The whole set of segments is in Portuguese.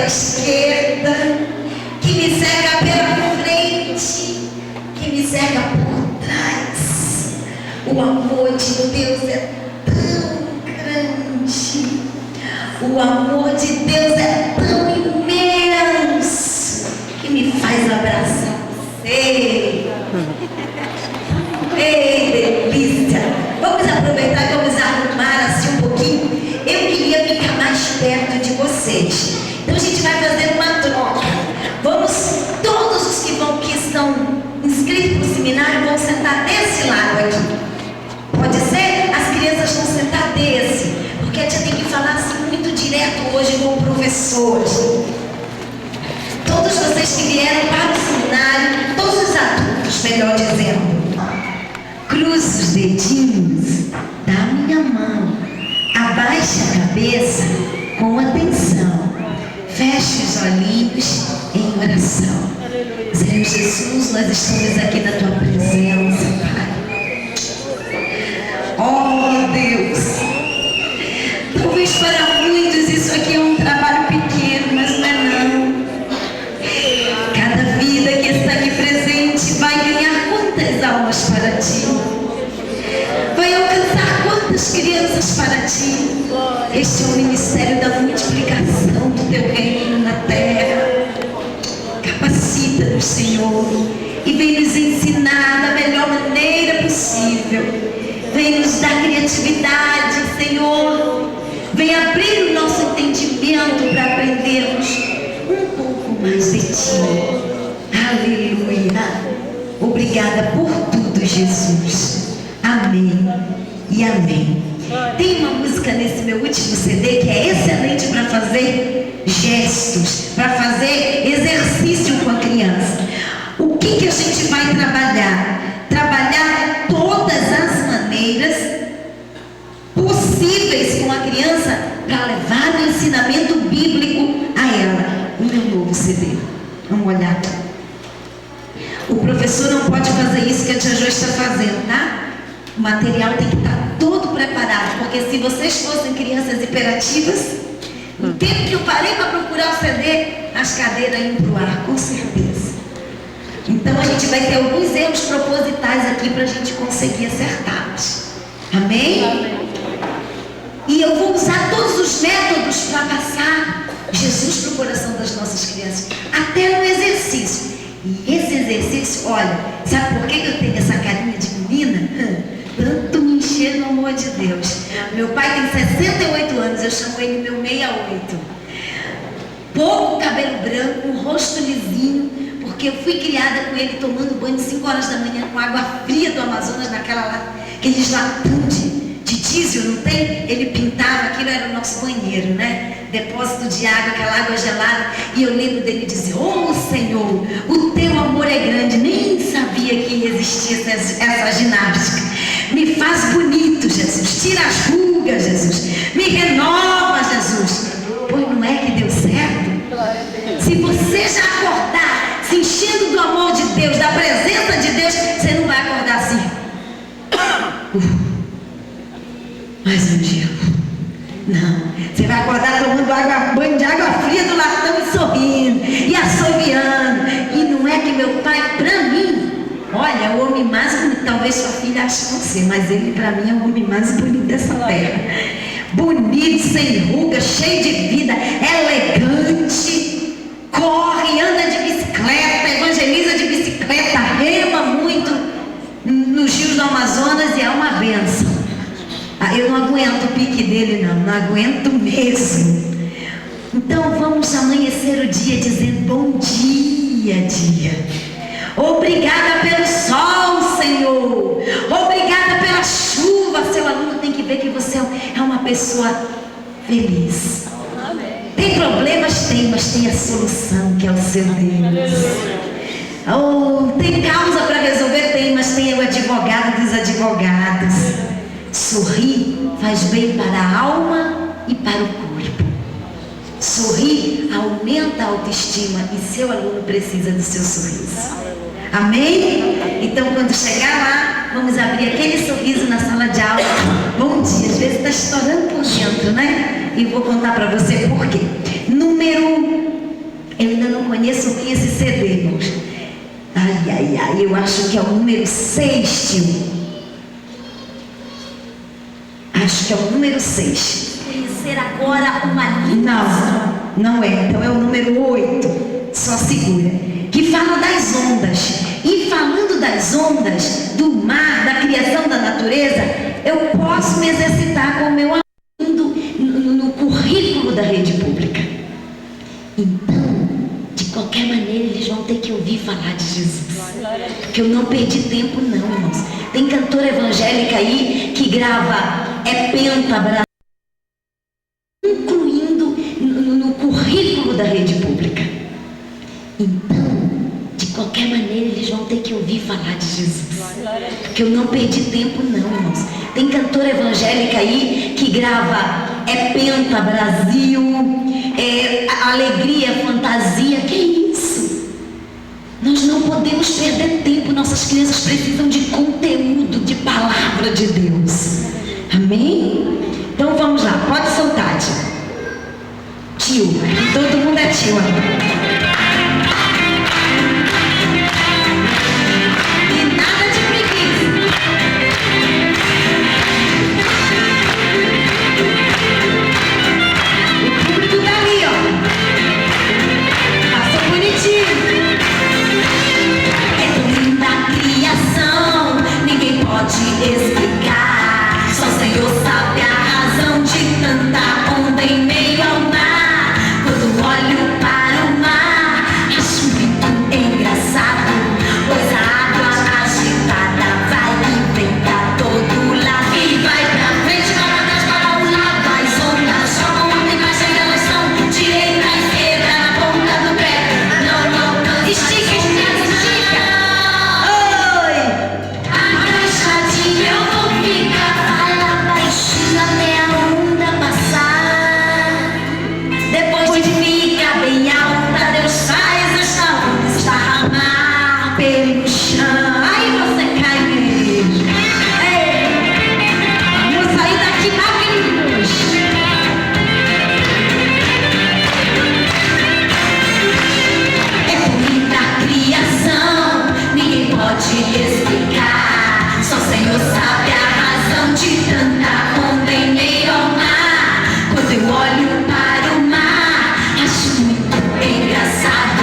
esquerda, que me cerca pela frente, que me cerca por trás. O amor de Deus é tão grande, o amor de Deus é tão imenso, que me faz abraçar você. Ei, delícia! Vamos aproveitar e vamos arrumar assim um pouquinho. Eu queria ficar mais perto de vocês. Então a gente vai fazer uma troca. Vamos, todos os que estão inscritos no seminário vão sentar desse lado aqui. Pode ser? As crianças vão sentar desse. Porque a tia tem que falar assim muito direto hoje com o professor. Todos vocês que vieram para o seminário, todos os adultos, melhor dizendo. Cruze os dedinhos da minha mão, abaixe a cabeça com atenção, feche os olhinhos em oração. Senhor Jesus, nós estamos aqui na tua presença, Pai. Oh Deus, talvez para muitos isso aqui é um trabalho pequeno, mas não é não. Cada vida que está aqui presente vai ganhar quantas almas para ti? Vai alcançar quantas crianças para ti? Este é o ministério da multiplicação do teu reino na terra. Capacita-nos, Senhor, e vem nos ensinar da melhor maneira possível. Vem nos dar criatividade, Senhor. Vem abrir o nosso entendimento para aprendermos um pouco mais de ti. Aleluia. Obrigada por tudo, Jesus. Amém e amém. Tem uma música nesse meu último CD que é excelente para fazer gestos, para fazer exercício com a criança. O que a gente vai trabalhar? Trabalhar todas as maneiras possíveis com a criança para levar o ensinamento bíblico a ela. O meu novo CD. Vamos olhar. O professor não pode fazer isso que a tia Jo está fazendo, tá? O material tem que estar todo preparado, porque se vocês fossem crianças hiperativas, no tempo que eu parei para procurar o CD, as cadeiras iam para o ar, com certeza. Então a gente vai ter alguns erros propositais aqui para a gente conseguir acertá-los. Amém? Amém? E eu vou usar todos os métodos para passar Jesus para o coração das nossas crianças, até no exercício. E esse exercício, olha, sabe por que eu tenho essa carinha de menina? Tanto me encher no amor de Deus. Meu pai tem 68 anos, eu chamo ele meu 68. Pouco cabelo branco, um rosto lisinho, porque eu fui criada com ele tomando banho 5 horas da manhã com água fria do Amazonas, aqueles latão de diesel, não tem? Ele pintava, aquilo era o nosso banheiro, né? Depósito de água, aquela água gelada. E eu lembro dele dizer: oh Senhor, o teu amor é grande. Nem sabia que existia essa ginástica. Me faz bonito, Jesus. Tira as rugas, Jesus. Me renova, Jesus. Pois não é que deu certo? Se você já acordar se enchendo do amor de Deus, da presença de Deus, você não vai acordar assim. Mais um dia. Não, você vai acordar tomando banho de água fria do latão e sorrindo, e assoviando. E não é que meu pai, para mim, olha, o homem mais bonito, talvez sua filha ache você, mas ele para mim é o homem mais bonito dessa terra. Bonito, sem ruga, cheio de vida, elegante, corre, anda de bicicleta, evangeliza de bicicleta, rema muito nos rios do Amazonas e é uma bênção. Eu não aguento o pique dele, não aguento mesmo. Então vamos amanhecer o dia dizendo: bom dia, dia. Obrigada pelo sol, Senhor. Obrigada pela chuva. Seu aluno tem que ver que você é uma pessoa feliz. Tem problemas? Tem, mas tem a solução, que é o seu Deus. Oh, tem causa para resolver? Tem, mas tem o advogado dos advogados. Sorrir faz bem para a alma e para o corpo. Sorrir aumenta a autoestima e seu aluno precisa do seu sorriso. Amém? Então quando chegar lá, vamos abrir aquele sorriso na sala de aula. Bom dia, às vezes está estourando por dentro, né? E vou contar para você por quê. Número conheço bem esse CD, irmãos. Ai, eu acho que é o número 6, tio. Acho que é o número 6. Conhecer agora uma língua. Não é. Então é o número 8. Só segura. Que fala das ondas. E falando das ondas, do mar, da criação da natureza, eu posso me exercitar com o meu aluno no currículo da rede pública. Então, de qualquer maneira, eles vão ter que ouvir falar de Jesus. Porque eu não perdi tempo não, irmãos. Tem cantora evangélica aí que grava Penta Brasil, incluindo no currículo da rede pública. Então, de qualquer maneira, eles vão ter que ouvir falar de Jesus. Porque eu não perdi tempo não, irmãos. Tem cantora evangélica aí que grava Penta Brasil, Alegria, Fantasia. Que isso? Nós não podemos perder tempo. Nossas crianças precisam de conteúdo, de palavra de Deus. Amém? Então vamos lá, pode soltar, tio. Todo mundo é tio agora. Explicar, só o Senhor sabe a razão de tanta onda em meio ao mar. Quando olho para o mar, acho muito engraçado, pois a água agitada vai e vem pra todo lado. E vai pra frente, para trás, para o lado. As ondas jogam alta e baixa e elas são direita e esquerda na ponta do pé. Não, estica, estica, estica. Eu vou ficar fala baixinho até a onda passar. Depois de ficar bem alta, Deus faz esta onda esparramar pelo chão. Aí você cai mesmo. Vamos sair daqui magrinhos. É bonita a criação, ninguém pode explicar. Só o Senhor sabe a razão de tanta onda em meio ao mar. Quando eu olho para o mar, acho muito engraçado,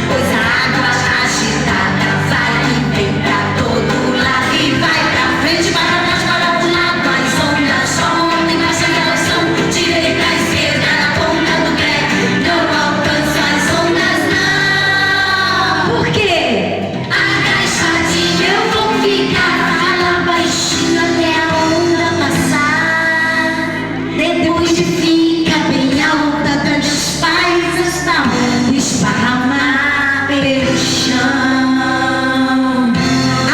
pois a água agitada vai e vem pra todo lado. E vai pra frente, vai pra trás, para o lado. As ondas jogam alta e baixa e elas são direita e esquerda na ponta do pé. Não alcanço as ondas não. Por quê? Agachadinho eu vou ficar baixinho até a onda passar. Depois de ficar bem alta, Deus faz esta onda esparramar pelo chão.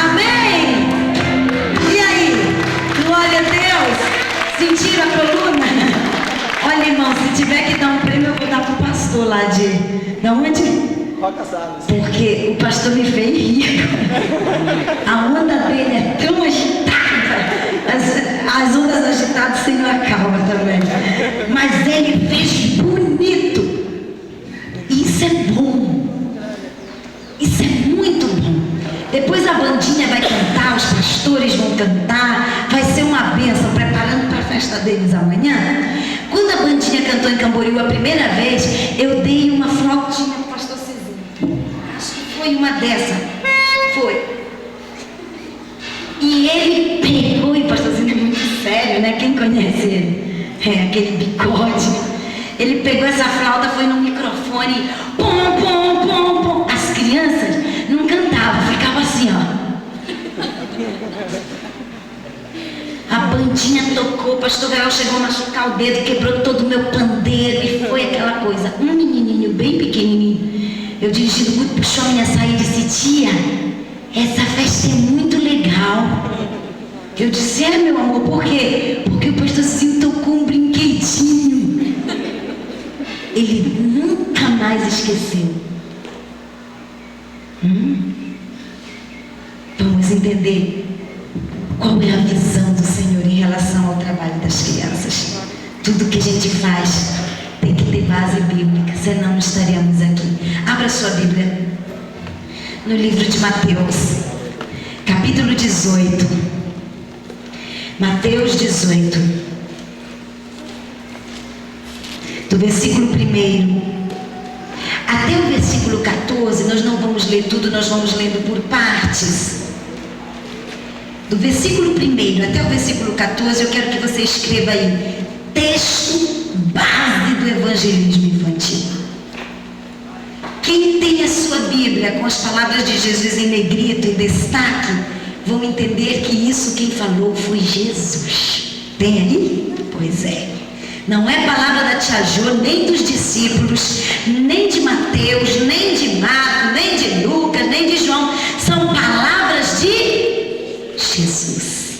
Amém? E aí? Glória a Deus. Sentiram a coluna? Olha, irmão, se tiver que dar um prêmio, eu vou dar pro pastor lá de onde? Porque o pastor me fez rir. A onda dele é tão agitada. As ondas agitadas sem uma calma também. Mas ele fez bonito. Isso é bom. Isso é muito bom. Depois a bandinha vai cantar, os pastores vão cantar. Vai ser uma bênção, preparando para a festa deles amanhã. Quando a bandinha cantou em Camboriú a primeira vez, eu dei uma flautinha para o pastor Cezinho. Acho que foi uma dessa. Foi. E ele pegou, e o pastorzinho é muito sério, né? Quem conhece ele? Aquele bigode. Ele pegou essa flauta, foi no microfone, pom, pom, pom, pom. As crianças não cantavam, ficavam assim, ó. A bandinha tocou, o pastor Gael chegou a machucar o dedo, quebrou todo o meu pandeiro e foi aquela coisa. Um menininho bem pequenininho, eu dirigindo muito, puxou a minha saída e disse: tia, essa festa é muito legal. Eu disse: é, meu amor, por quê? Porque o pastorzinho tocou um brinquedinho. Ele nunca mais esqueceu. Vamos entender qual é a visão do Senhor em relação ao trabalho das crianças. Tudo que a gente faz tem que ter base bíblica, senão não estaremos aqui. Abra sua Bíblia no livro de Mateus, capítulo 18. Mateus 18, do versículo 1 até o versículo 14. Nós não vamos ler tudo, nós vamos lendo por partes. Do versículo 1 até o versículo 14, eu quero que você escreva aí: texto base do evangelismo infantil. Quem tem a sua Bíblia com as palavras de Jesus em negrito, em destaque, vão entender que isso quem falou foi Jesus. Tem aí? Pois é. Não é palavra da tia Jo, nem dos discípulos, nem de Mateus, nem de Marcos, nem de Lucas, nem de João. São palavras de Jesus.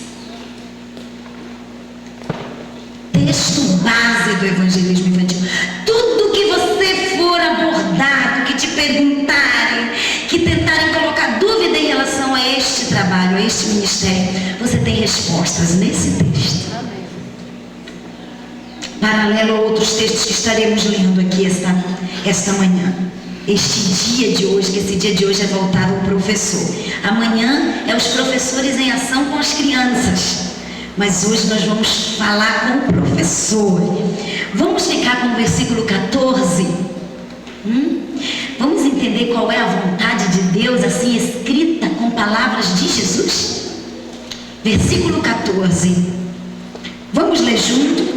Texto base do evangelismo infantil. Tudo que você for abordado, que te perguntarem, que tentarem colocar dúvida em relação a este trabalho, a este ministério, você tem respostas nesse texto. Paralelo a outros textos que estaremos lendo aqui esta manhã. Este dia de hoje, que esse dia de hoje é voltado ao professor. Amanhã é os professores em ação com as crianças. Mas hoje nós vamos falar com o professor. Vamos ficar com o versículo 14. Vamos entender qual é a vontade de Deus, assim escrita com palavras de Jesus? Versículo 14. Vamos ler junto?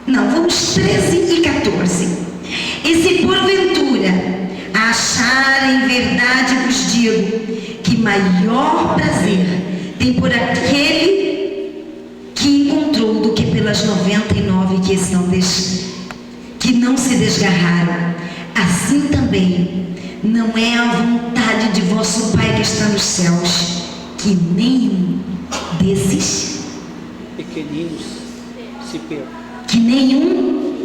Não, vamos 13 e 14. E se porventura acharem verdade, vos digo que maior prazer tem por aquele que encontrou do que pelas 99 que não se desgarraram. Assim também não é a vontade de vosso Pai que está nos céus que nenhum desses pequeninos se perdam. Que nenhum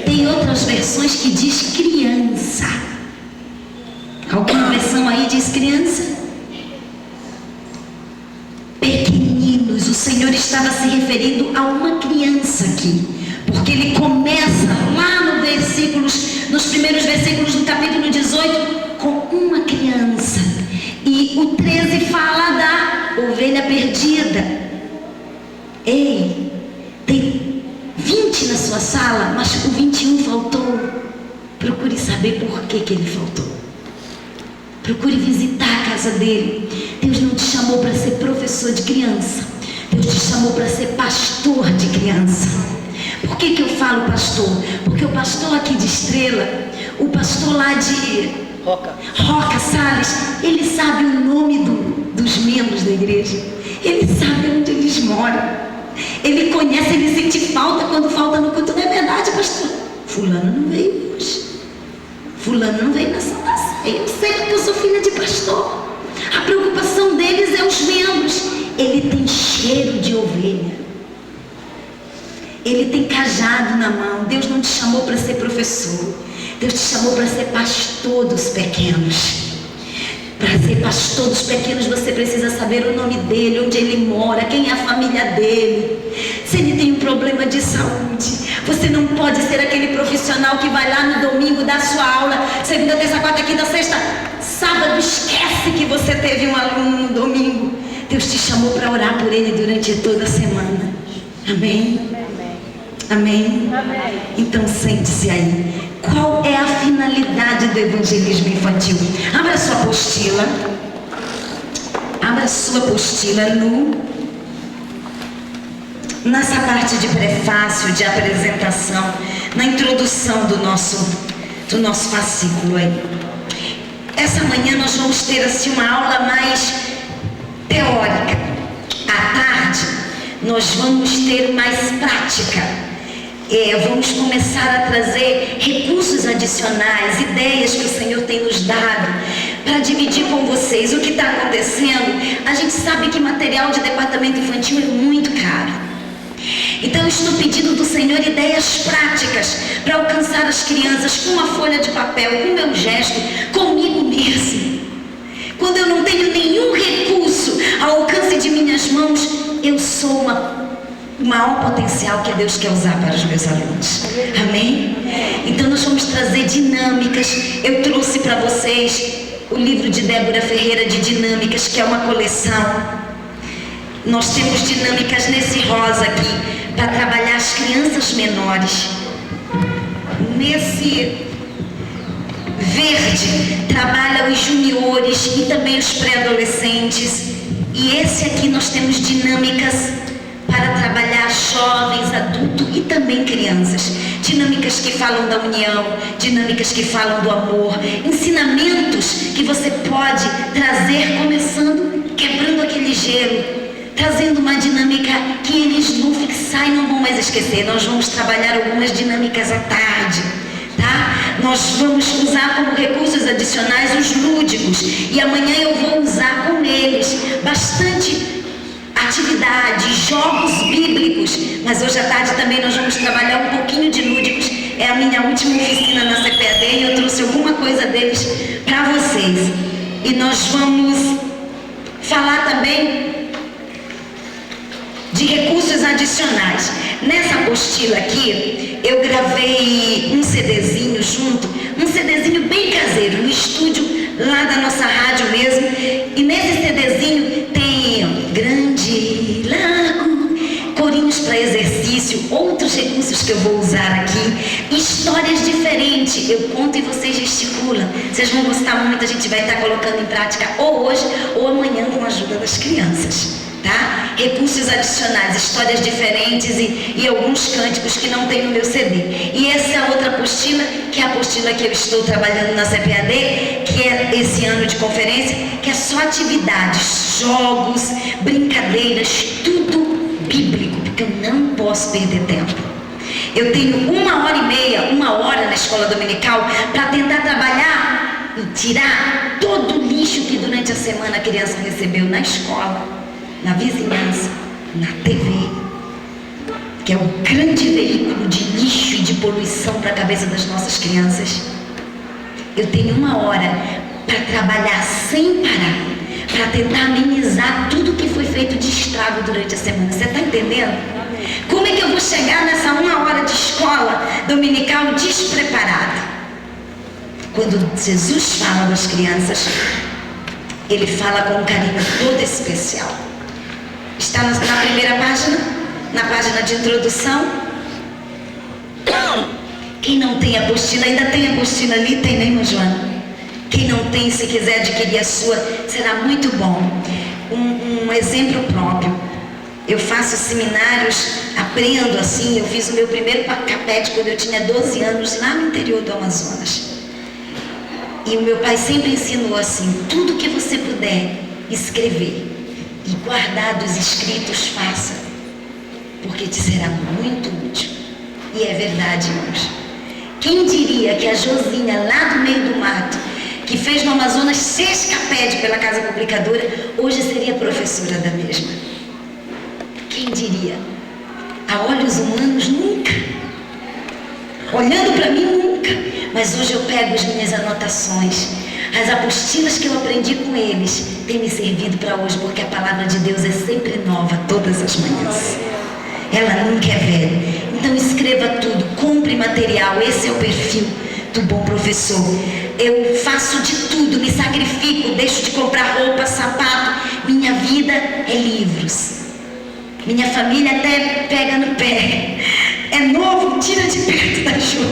tem outras versões que diz criança. Alguma versão aí diz criança? Pequeninos. O Senhor estava se referindo a uma criança aqui, porque ele começa lá nos primeiros versículos do capítulo 18 com uma criança, e o 13 fala da ovelha perdida. Ei, tem 20 na sua sala, mas o 21 faltou. Procure saber por que ele faltou. Procure visitar a casa dele. Deus não te chamou para ser professor de criança. Deus te chamou para ser pastor de criança. Por que eu falo pastor? Porque o pastor aqui de Estrela, o pastor lá de Roca Salles, ele sabe o nome dos membros da igreja. Ele sabe onde eles moram. Ele conhece, ele sente falta quando falta no culto. Não é verdade, pastor? Fulano não veio hoje. Fulano não veio na Santa Ceia. Eu sei porque eu sou filha de pastor. A preocupação deles é os membros. Ele tem cheiro de ovelha. Ele tem cajado na mão. Deus não te chamou para ser professor. Deus te chamou para ser pastor dos pequenos. Para ser pastor dos pequenos, você precisa saber o nome dele, onde ele mora, quem é a família dele. Se ele tem um problema de saúde, você não pode ser aquele profissional que vai lá no domingo dar sua aula, segunda, terça, quarta, quinta, sexta, sábado, esquece que você teve um aluno no domingo. Deus te chamou para orar por ele durante toda a semana. Amém? Amém? Amém. Então sente-se aí. Qual é a finalidade do evangelismo infantil? Abra sua apostila. Abra sua apostila nessa parte de prefácio, de apresentação, na introdução do nosso fascículo aí. Essa manhã nós vamos ter assim uma aula mais teórica. À tarde nós vamos ter mais prática. Vamos começar a trazer recursos adicionais, ideias que o Senhor tem nos dado para dividir com vocês o que está acontecendo. A gente sabe que material de departamento infantil é muito caro. Então eu estou pedindo do Senhor ideias práticas para alcançar as crianças com uma folha de papel, com o meu gesto, comigo mesmo. Quando eu não tenho nenhum recurso ao alcance de minhas mãos, eu sou uma o maior potencial que Deus quer usar para os meus alunos. Amém? Então nós vamos trazer dinâmicas. Eu trouxe para vocês o livro de Débora Ferreira de dinâmicas, que é uma coleção. Nós temos dinâmicas nesse rosa aqui para trabalhar as crianças menores. Nesse verde trabalha os juniores e também os pré-adolescentes. E esse aqui nós temos dinâmicas para trabalhar jovens, adultos e também crianças. Dinâmicas que falam da união, dinâmicas que falam do amor, ensinamentos que você pode trazer, começando, quebrando aquele gelo, trazendo uma dinâmica que eles vão fixar e não vão mais esquecer. Nós vamos trabalhar algumas dinâmicas à tarde, tá? Nós vamos usar como recursos adicionais os lúdicos, e amanhã eu vou usar com eles bastante atividades, jogos bíblicos, mas hoje à tarde também nós vamos trabalhar um pouquinho de lúdicos. É a minha última oficina na CPAD e eu trouxe alguma coisa deles para vocês. E nós vamos falar também de recursos adicionais. Nessa apostila aqui, eu gravei um CDzinho junto, um CDzinho bem caseiro, no estúdio lá da nossa rádio mesmo. E nesse CDzinho tem grande lago, corinhos para exercício, outros recursos que eu vou usar aqui, histórias diferentes. Eu conto e vocês gesticulam. Vocês vão gostar muito, a gente vai estar colocando em prática ou hoje ou amanhã com a ajuda das crianças. Tá? Recursos adicionais, histórias diferentes e alguns cânticos que não tem no meu CD. E essa é a outra apostila, que é a apostila que eu estou trabalhando na CPAD, que é esse ano de conferência, que é só atividades, jogos, brincadeiras, tudo bíblico, porque eu não posso perder tempo. Eu tenho 1h30, 1 hora na escola dominical para tentar trabalhar e tirar todo o lixo que durante a semana a criança recebeu na escola, na vizinhança, na TV, que é o grande veículo de lixo e de poluição para a cabeça das nossas crianças. Eu tenho 1 hora para trabalhar sem parar, para tentar amenizar tudo que foi feito de estrago durante a semana. Você está entendendo? Como é que eu vou chegar nessa 1 hora de escola dominical despreparada? Quando Jesus fala das crianças, ele fala com um carinho todo especial. Está na primeira página, na página de introdução. Quem não tem apostila, ainda tem apostila ali, tem, né, irmã Joana? Quem não tem, se quiser adquirir a sua, será muito bom. Um exemplo próprio. Eu faço seminários, aprendo assim. Eu fiz o meu primeiro capete quando eu tinha 12 anos, lá no interior do Amazonas. E o meu pai sempre ensinou assim: tudo que você puder escrever e guardar dos escritos, faça, porque te será muito útil. E é verdade, irmãos. Quem diria que a Josinha, lá do meio do mato, que fez no Amazonas 6 capete pela Casa Publicadora, hoje seria professora da mesma? Quem diria? A olhos humanos, nunca. Olhando para mim, nunca. Mas hoje eu pego as minhas anotações, as apostilas que eu aprendi com eles, têm me servido para hoje, porque a palavra de Deus é sempre nova, todas as manhãs. Ela nunca é velha. Então escreva tudo, compre material. Esse é o perfil do bom professor. Eu faço de tudo, me sacrifico, deixo de comprar roupa, sapato. Minha vida é livros. Minha família até pega no pé. É novo, tira de perto da Jo.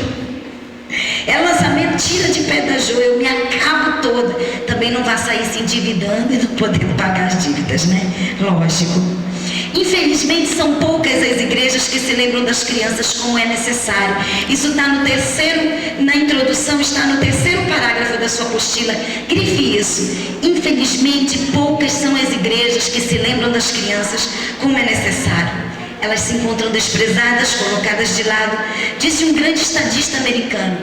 É lançamento, tira de pé da Jo. Eu me acabo toda. Também não vai sair se endividando e não podendo pagar as dívidas, né? Lógico. Infelizmente são poucas as igrejas que se lembram das crianças como é necessário. Isso está no terceiro, na introdução, está no terceiro parágrafo da sua apostila. Grife isso. Infelizmente poucas são as igrejas que se lembram das crianças como é necessário. Elas se encontram desprezadas, colocadas de lado. Disse um grande estadista americano: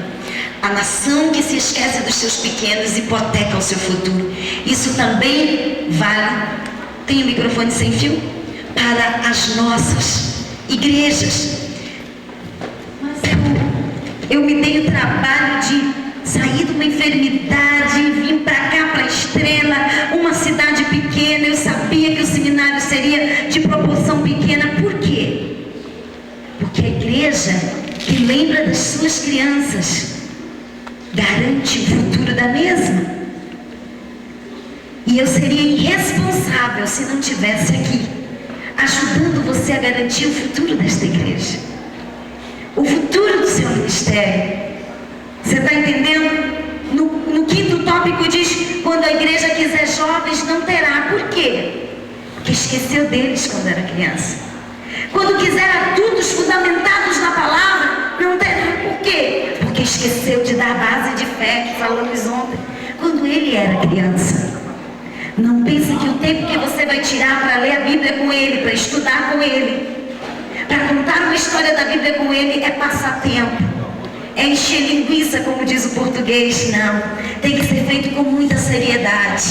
a nação que se esquece dos seus pequenos hipoteca o seu futuro. Isso também vale, tem o microfone sem fio, para as nossas igrejas. Mas eu me dei o trabalho de sair de uma enfermidade e vim para cá, para Estrela, uma cidade pequena. Eu sabia que o seminário seria de proporção pequena. Por quê? que a igreja que lembra das suas crianças garante o futuro da mesma. E eu seria irresponsável se não estivesse aqui, ajudando você a garantir o futuro desta igreja, o futuro do seu ministério. Você está entendendo? No quinto tópico diz: quando a igreja quiser jovens, não terá. Por quê? Porque esqueceu deles quando era criança. Quando quiser adultos fundamentados na palavra, não terá. Por quê? Porque esqueceu de dar a base de fé que falamos ontem, quando ele era criança. Não pense que o tempo que você vai tirar para ler a Bíblia com ele, para estudar com ele, para contar uma história da Bíblia com ele, é passatempo, é encher linguiça, como diz o português. Não, tem que ser feito com muita seriedade,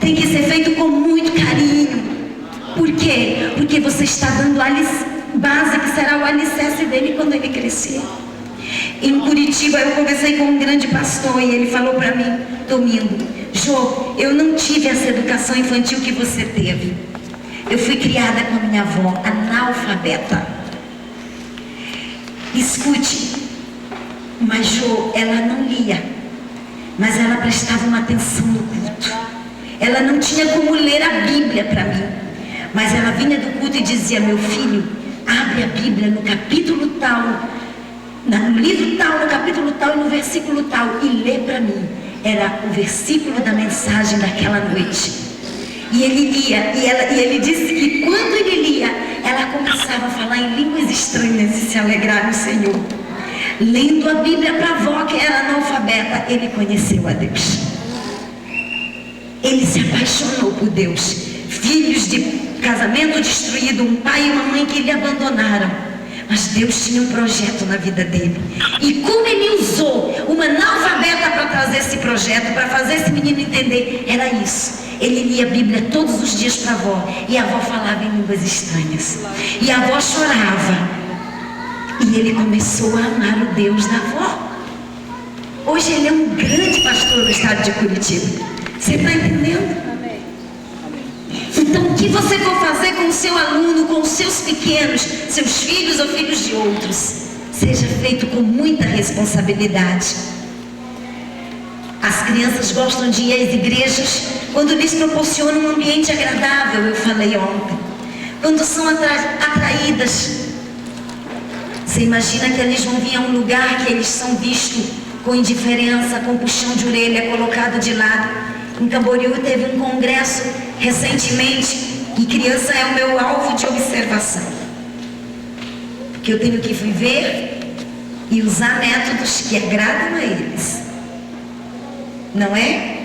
tem que ser feito com muito carinho. Por quê? Porque você está dando a base que será o alicerce dele quando ele crescer. Em Curitiba eu conversei com um grande pastor e ele falou para mim, domingo: Jô, eu não tive essa educação infantil que você teve. Eu fui criada com a minha avó, analfabeta. Escute, mas Jô, ela não lia, mas ela prestava uma atenção no culto. Ela não tinha como ler a Bíblia para mim, mas ela vinha do culto e dizia: meu filho, abre a Bíblia no capítulo tal, no livro tal, no capítulo tal e no versículo tal, e lê para mim. Era o versículo da mensagem daquela noite. E ele lia, e ele disse que quando ele lia, ela começava a falar em línguas estranhas e se alegrar no Senhor. Lendo a Bíblia para a avó, que era analfabeta, ele conheceu a Deus. Ele se apaixonou por Deus. Filhos de casamento destruído, um pai e uma mãe que lhe abandonaram. Mas Deus tinha um projeto na vida dele. E como ele usou uma analfabeta para trazer esse projeto, para fazer esse menino entender, era isso. Ele lia a Bíblia todos os dias para a avó. E a avó falava em línguas estranhas. E a avó chorava. E ele começou a amar o Deus da avó. Hoje ele é um grande pastor no estado de Curitiba. Você está entendendo? Então, o que você for fazer com o seu aluno, com os seus pequenos, seus filhos ou filhos de outros, seja feito com muita responsabilidade. As crianças gostam de ir às igrejas quando lhes proporcionam um ambiente agradável, eu falei ontem. Quando são atraídas. Você imagina que eles vão vir a um lugar que eles são vistos com indiferença, com puxão de orelha, colocado de lado. Em Camboriú teve um congresso recentemente e criança é o meu alvo de observação. Porque eu tenho que viver e usar métodos que agradam a eles. Não é?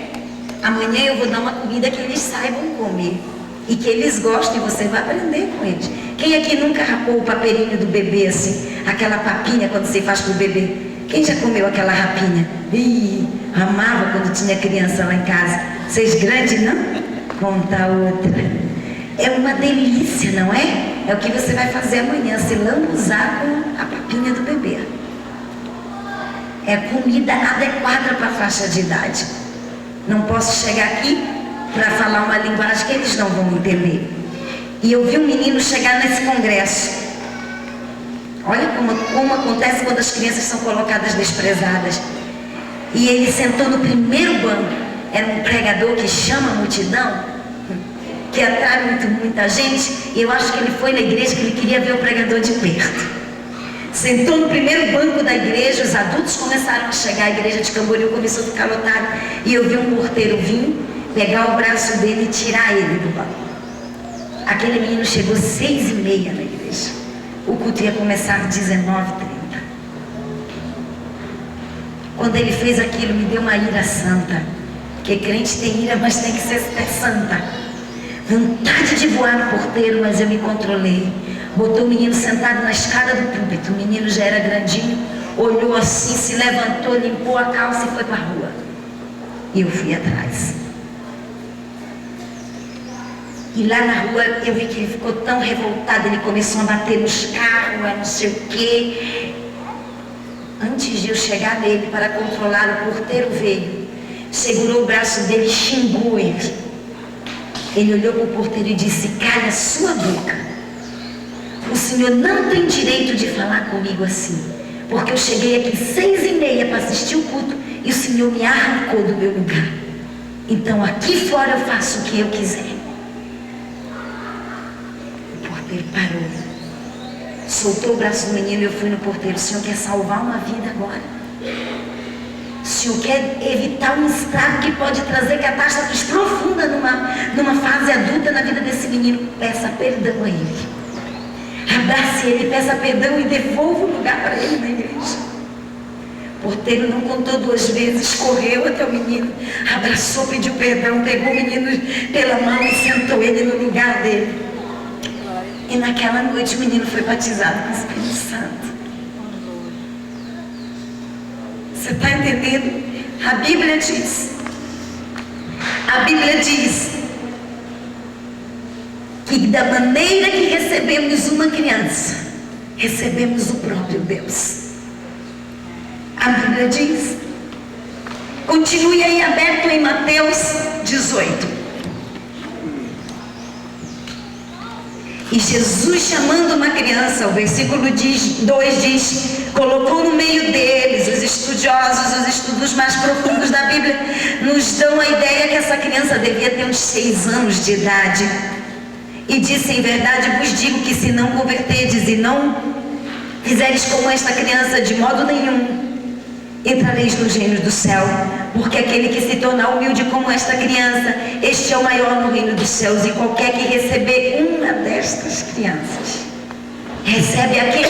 Amanhã eu vou dar uma comida que eles saibam comer e que eles gostem, e você vai aprender com eles. Quem aqui nunca rapou o papeirinho do bebê assim? Aquela papinha quando você faz pro bebê? Quem já comeu aquela rapinha? Ih, amava quando tinha criança lá em casa. Vocês grandes, não? Conta outra. É uma delícia, não é? É o que você vai fazer amanhã, se lambuzar com a papinha do bebê. É comida adequada para a faixa de idade. Não posso chegar aqui para falar uma linguagem que eles não vão entender. E eu vi um menino chegar nesse congresso. Olha como acontece quando as crianças são colocadas desprezadas. E ele sentou no primeiro banco. Era um pregador que chama a multidão, que atrai muita gente. E eu acho que ele foi na igreja que ele queria ver o pregador de perto. Sentou no primeiro banco da igreja, os adultos começaram a chegar, a igreja de Camboriú começou a ficar lotada. E eu vi um porteiro vir, pegar o braço dele e tirar ele do banco. Aquele menino chegou 6h30 na igreja. O culto ia começar às 19h30. Quando ele fez aquilo, me deu uma ira santa. Porque crente tem ira, mas tem que ser santa. Vontade de voar no porteiro, mas eu me controlei. Botou o menino sentado na escada do púlpito. O menino já era grandinho, olhou assim, se levantou, limpou a calça e foi para a rua. E eu fui atrás. E lá na rua eu vi que ele ficou tão revoltado, ele começou a bater nos carros, a não sei o quê. Antes de eu chegar nele para controlar, o porteiro veio, segurou o braço dele e xingou ele. Ele olhou para o porteiro e disse: cala a sua boca. o senhor não tem direito de falar comigo assim, porque eu cheguei aqui 6h30 para assistir o culto e o senhor me arrancou do meu lugar. Então aqui fora eu faço o que eu quiser. O porteiro parou, soltou o braço do menino e eu fui no porteiro. O senhor quer salvar uma vida agora? O senhor quer evitar um estrago que pode trazer catástrofes profundas numa fase adulta na vida desse menino? Peça perdão a ele. Abrace ele, peça perdão e devolva o lugar para ele na igreja. O porteiro não contou 2 vezes, correu até o menino, abraçou, pediu perdão, pegou o menino pela mão e sentou ele no lugar dele. E naquela noite o menino foi batizado com o Espírito Santo. Você está entendendo? A Bíblia diz que da maneira que recebemos uma criança, recebemos o próprio Deus. A Bíblia diz, continue aí aberto em Mateus 18. E Jesus, chamando uma criança, o versículo 2 diz, colocou no meio deles. Os estudiosos, os estudos mais profundos da Bíblia nos dão a ideia que essa criança devia ter uns 6 anos de idade. E disse, em verdade vos digo que se não converterdes e não fizeres como esta criança, de modo nenhum entrareis nos reinos do céu. Porque aquele que se tornar humilde como esta criança, este é o maior no reino dos céus. E qualquer que receber uma destas crianças, recebe aquele...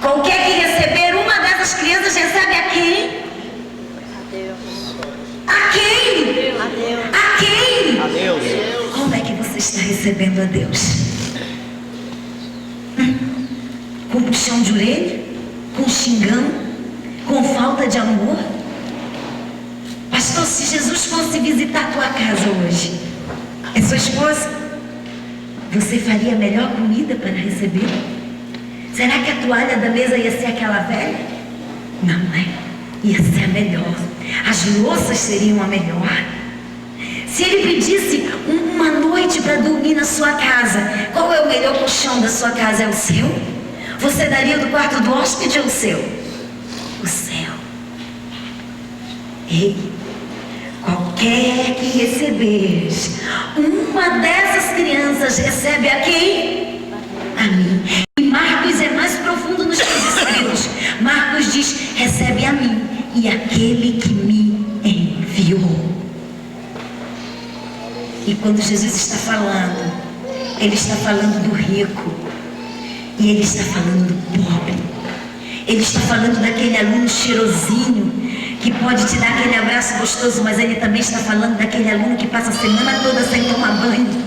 Qualquer que receber uma dessas crianças, recebe a quem? A quem? A quem? A Deus. Como é que você está recebendo a Deus? Com puxão de orelha? Com xingão? Com falta de amor? Pastor, se Jesus fosse visitar a tua casa hoje, é sua esposa, você faria a melhor comida para receber? Será que a toalha da mesa ia ser aquela velha? Não, né? Ia ser a melhor. As louças seriam a melhor. Se ele pedisse uma noite para dormir na sua casa, qual é o melhor colchão da sua casa? É o seu? Você daria do quarto do hóspede ou o seu? O céu. Ei, qualquer que receberes uma dessas crianças, recebe a quem? A mim. E Marcos é mais profundo nos seus escritos. Marcos diz, recebe a mim e aquele que me enviou. E quando Jesus está falando, ele está falando do rico e ele está falando do pobre. Ele está falando daquele aluno cheirosinho que pode te dar aquele abraço gostoso, mas ele também está falando daquele aluno que passa a semana toda sem tomar banho,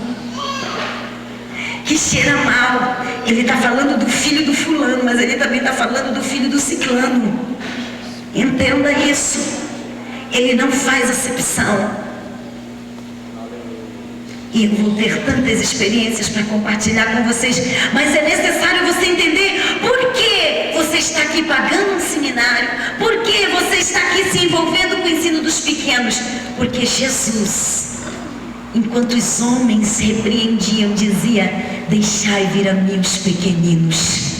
que cheira mal. Ele está falando do filho do fulano, mas ele também está falando do filho do ciclano. Entenda isso. Ele não faz acepção. E eu vou ter tantas experiências para compartilhar com vocês, mas é necessário você entender por que você está aqui pagando um seminário, por que você está aqui se envolvendo com o ensino dos pequenos. Porque Jesus, enquanto os homens se repreendiam, dizia, deixai vir a mim os pequeninos,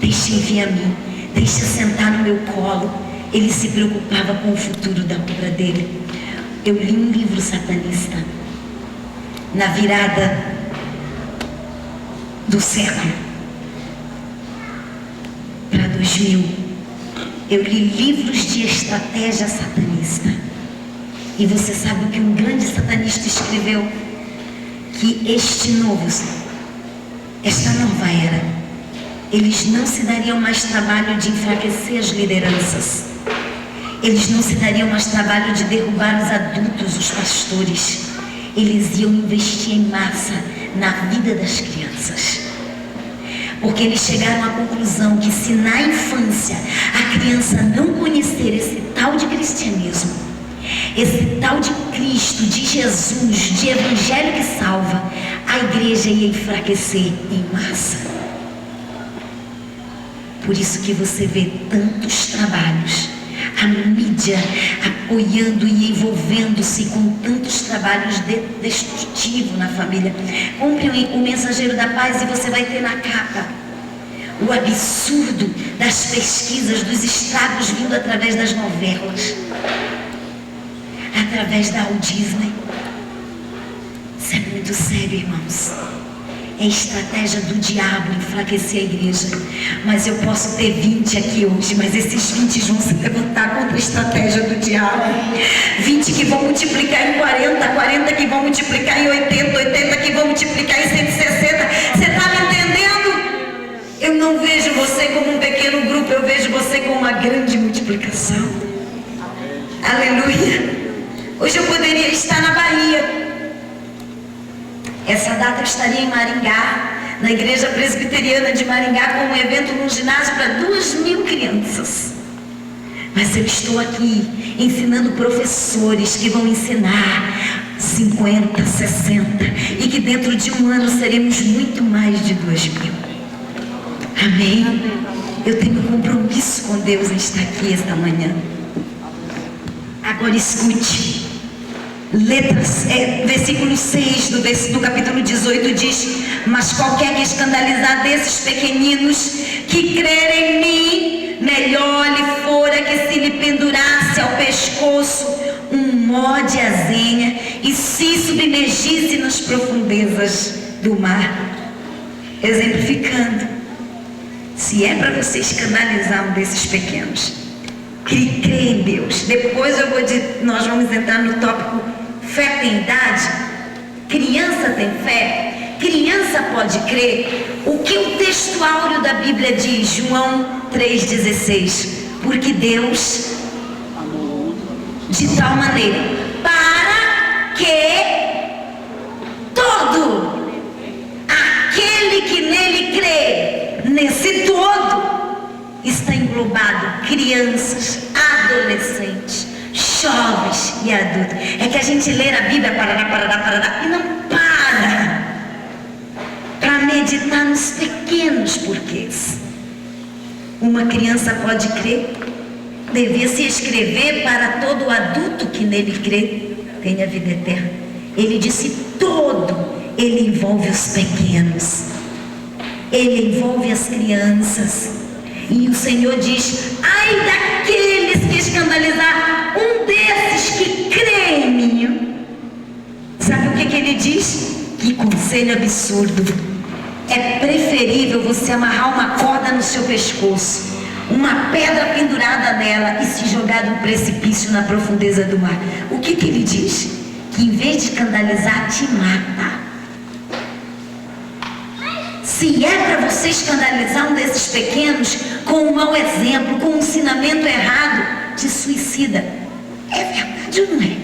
deixem vir a mim, deixe sentar no meu colo. Ele se preocupava com o futuro da obra dele. Eu li um livro satanista na virada do século para 2000. Eu li livros de estratégia satanista. E você sabe o que um grande satanista escreveu? Que esta nova era, eles não se dariam mais trabalho de enfraquecer as lideranças. Eles não se dariam mais trabalho de derrubar os adultos, os pastores. Eles iam investir em massa na vida das crianças. Porque eles chegaram à conclusão que se na infância a criança não conhecer esse tal de cristianismo, esse tal de Cristo, de Jesus, de evangelho que salva, a igreja ia enfraquecer em massa. Por isso que você vê tantos trabalhos. A a mídia apoiando e envolvendo-se com tantos trabalhos destrutivos na família. Compre o Mensageiro da Paz e você vai ter na capa o absurdo das pesquisas, dos estragos vindo através das novelas, através da Walt Disney. Isso é muito sério, irmãos. É estratégia do diabo enfraquecer a igreja. Mas eu posso ter 20 aqui hoje, mas esses 20 vão se levantar contra a estratégia do diabo. 20 que vão multiplicar em 40, 40 que vão multiplicar em 80, 80 que vão multiplicar em 160. Você está me entendendo? Eu não vejo você como um pequeno grupo, eu vejo você como uma grande multiplicação. Aleluia. Hoje eu poderia estar na Bahia. Essa data eu estaria em Maringá, na Igreja Presbiteriana de Maringá, com um evento num ginásio para 2.000 crianças. Mas eu estou aqui ensinando professores que vão ensinar 50, 60, e que dentro de um ano seremos muito mais de 2.000. Amém? Eu tenho um compromisso com Deus em estar aqui esta manhã. Agora escute. Versículo 6 do capítulo 18 diz: mas qualquer que escandalizar desses pequeninos que crerem em mim, melhor lhe fora que se lhe pendurasse ao pescoço um nó de azenha e se submergisse nas profundezas do mar. Exemplificando, se é para você escandalizar um desses pequenos, que crê em Deus. Depois nós vamos entrar no tópico fé tem idade. Criança tem fé? Criança pode crer? O que o texto áureo da Bíblia diz? João 3,16. Porque Deus, de tal maneira, para que todo aquele que nele crê, nesse todo, está englobado crianças, adolescentes, jovens e adultos. É que a gente lê a Bíblia e não para meditar nos pequenos porquês. Uma criança pode crer, devia se escrever para todo adulto que nele crê, tem a vida eterna. Ele disse todo, ele envolve os pequenos, ele envolve as crianças. E o Senhor diz: ai daqueles que escandalizar um desses que crê em mim. Sabe o que ele diz? Que conselho absurdo. É preferível você amarrar uma corda no seu pescoço, uma pedra pendurada nela e se jogar de um precipício na profundeza do mar. O que ele diz? Que em vez de escandalizar, te mata. Se é para você escandalizar um desses pequenos com um mau exemplo, com um ensinamento errado, te suicida. É verdade ou não é?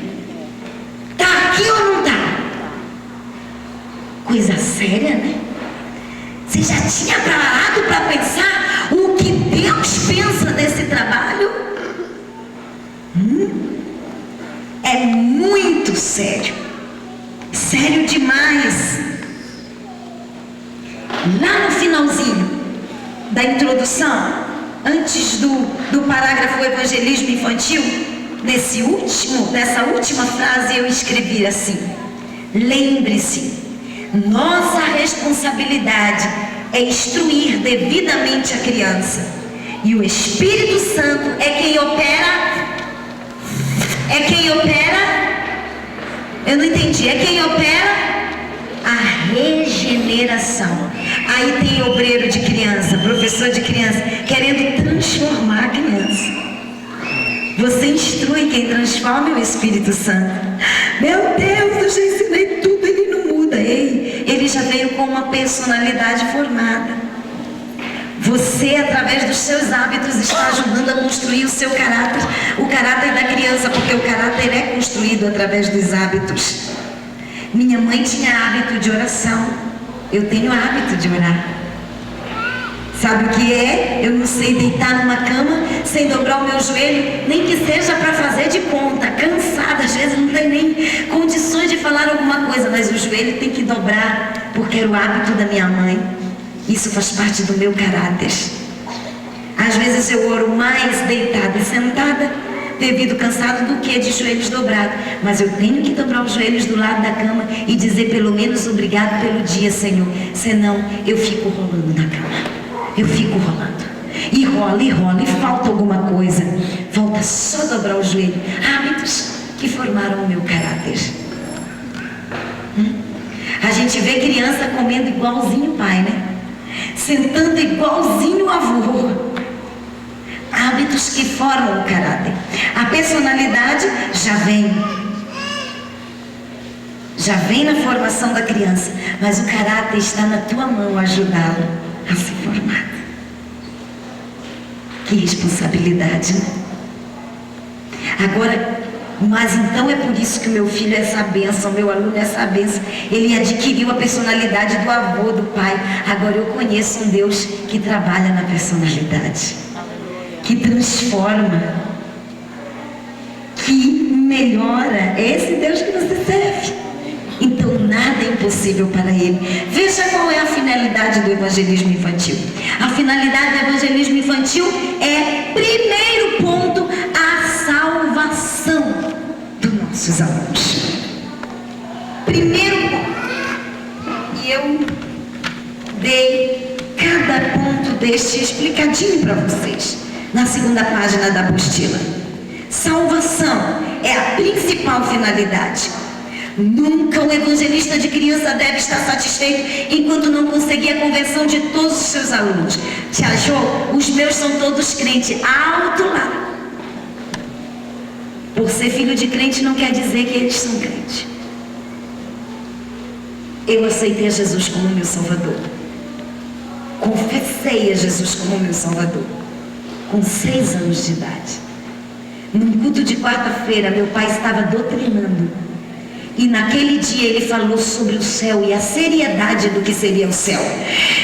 Está aqui ou não está? Coisa séria, né? Você já tinha parado para pensar o que Deus pensa desse trabalho? É muito sério. Sério demais. Lá no finalzinho da introdução, antes do parágrafo evangelismo infantil, nessa última frase eu escrevi assim: lembre-se, nossa responsabilidade é instruir devidamente a criança, e o Espírito Santo é quem opera. Eu não entendi. É quem opera a regeneração. Aí tem obreiro de criança, professor de criança, querendo transformar a criança. Você instrui, quem transforma é o Espírito Santo. Meu Deus, eu já ensinei tudo, ele não muda. Ele já veio com uma personalidade formada. Você, através dos seus hábitos, está ajudando a construir o seu caráter, o caráter da criança, porque o caráter é construído através dos hábitos. Minha mãe tinha hábito de oração, eu tenho hábito de orar. Sabe o que é? Eu não sei deitar numa cama sem dobrar o meu joelho, nem que seja para fazer de conta, cansada, às vezes não tem nem condições de falar alguma coisa, mas o joelho tem que dobrar, porque era o hábito da minha mãe. Isso faz parte do meu caráter. Às vezes eu oro mais deitada e sentada devido cansado do que de joelhos dobrados. Mas eu tenho que dobrar os joelhos do lado da cama e dizer pelo menos obrigado pelo dia, Senhor. Senão eu fico rolando na cama. Eu fico rolando. E rola, e falta alguma coisa. Falta só dobrar o joelho. Hábitos que formaram o meu caráter. A gente vê criança comendo igualzinho o pai, né? Sentando igualzinho o avô. Hábitos que formam o caráter. A personalidade já vem na formação da criança, mas o caráter está na tua mão ajudá-lo a se formar. Que responsabilidade, né? Agora, mas então é por isso que o meu filho é essa bênção, meu aluno é essa bênção. Ele adquiriu a personalidade do avô, do pai. Agora eu conheço um Deus que trabalha na personalidade, que transforma, que melhora. É esse Deus que você serve. Então nada é impossível para ele. Veja qual é a finalidade do evangelismo infantil. A finalidade do evangelismo infantil é, primeiro ponto, a salvação dos nossos alunos. Primeiro ponto. E eu dei cada ponto deste explicadinho para vocês na segunda página da apostila. Salvação é a principal finalidade. Nunca o evangelista de criança deve estar satisfeito enquanto não conseguir a conversão de todos os seus alunos. Te achou? Os meus são todos crentes. Alto lá. Por ser filho de crente não quer dizer que eles são crentes. Eu aceitei a Jesus como meu Salvador. Confessei a Jesus como meu Salvador com 6 anos de idade. Num culto de quarta-feira, meu pai estava doutrinando. E naquele dia ele falou sobre o céu e a seriedade do que seria o céu.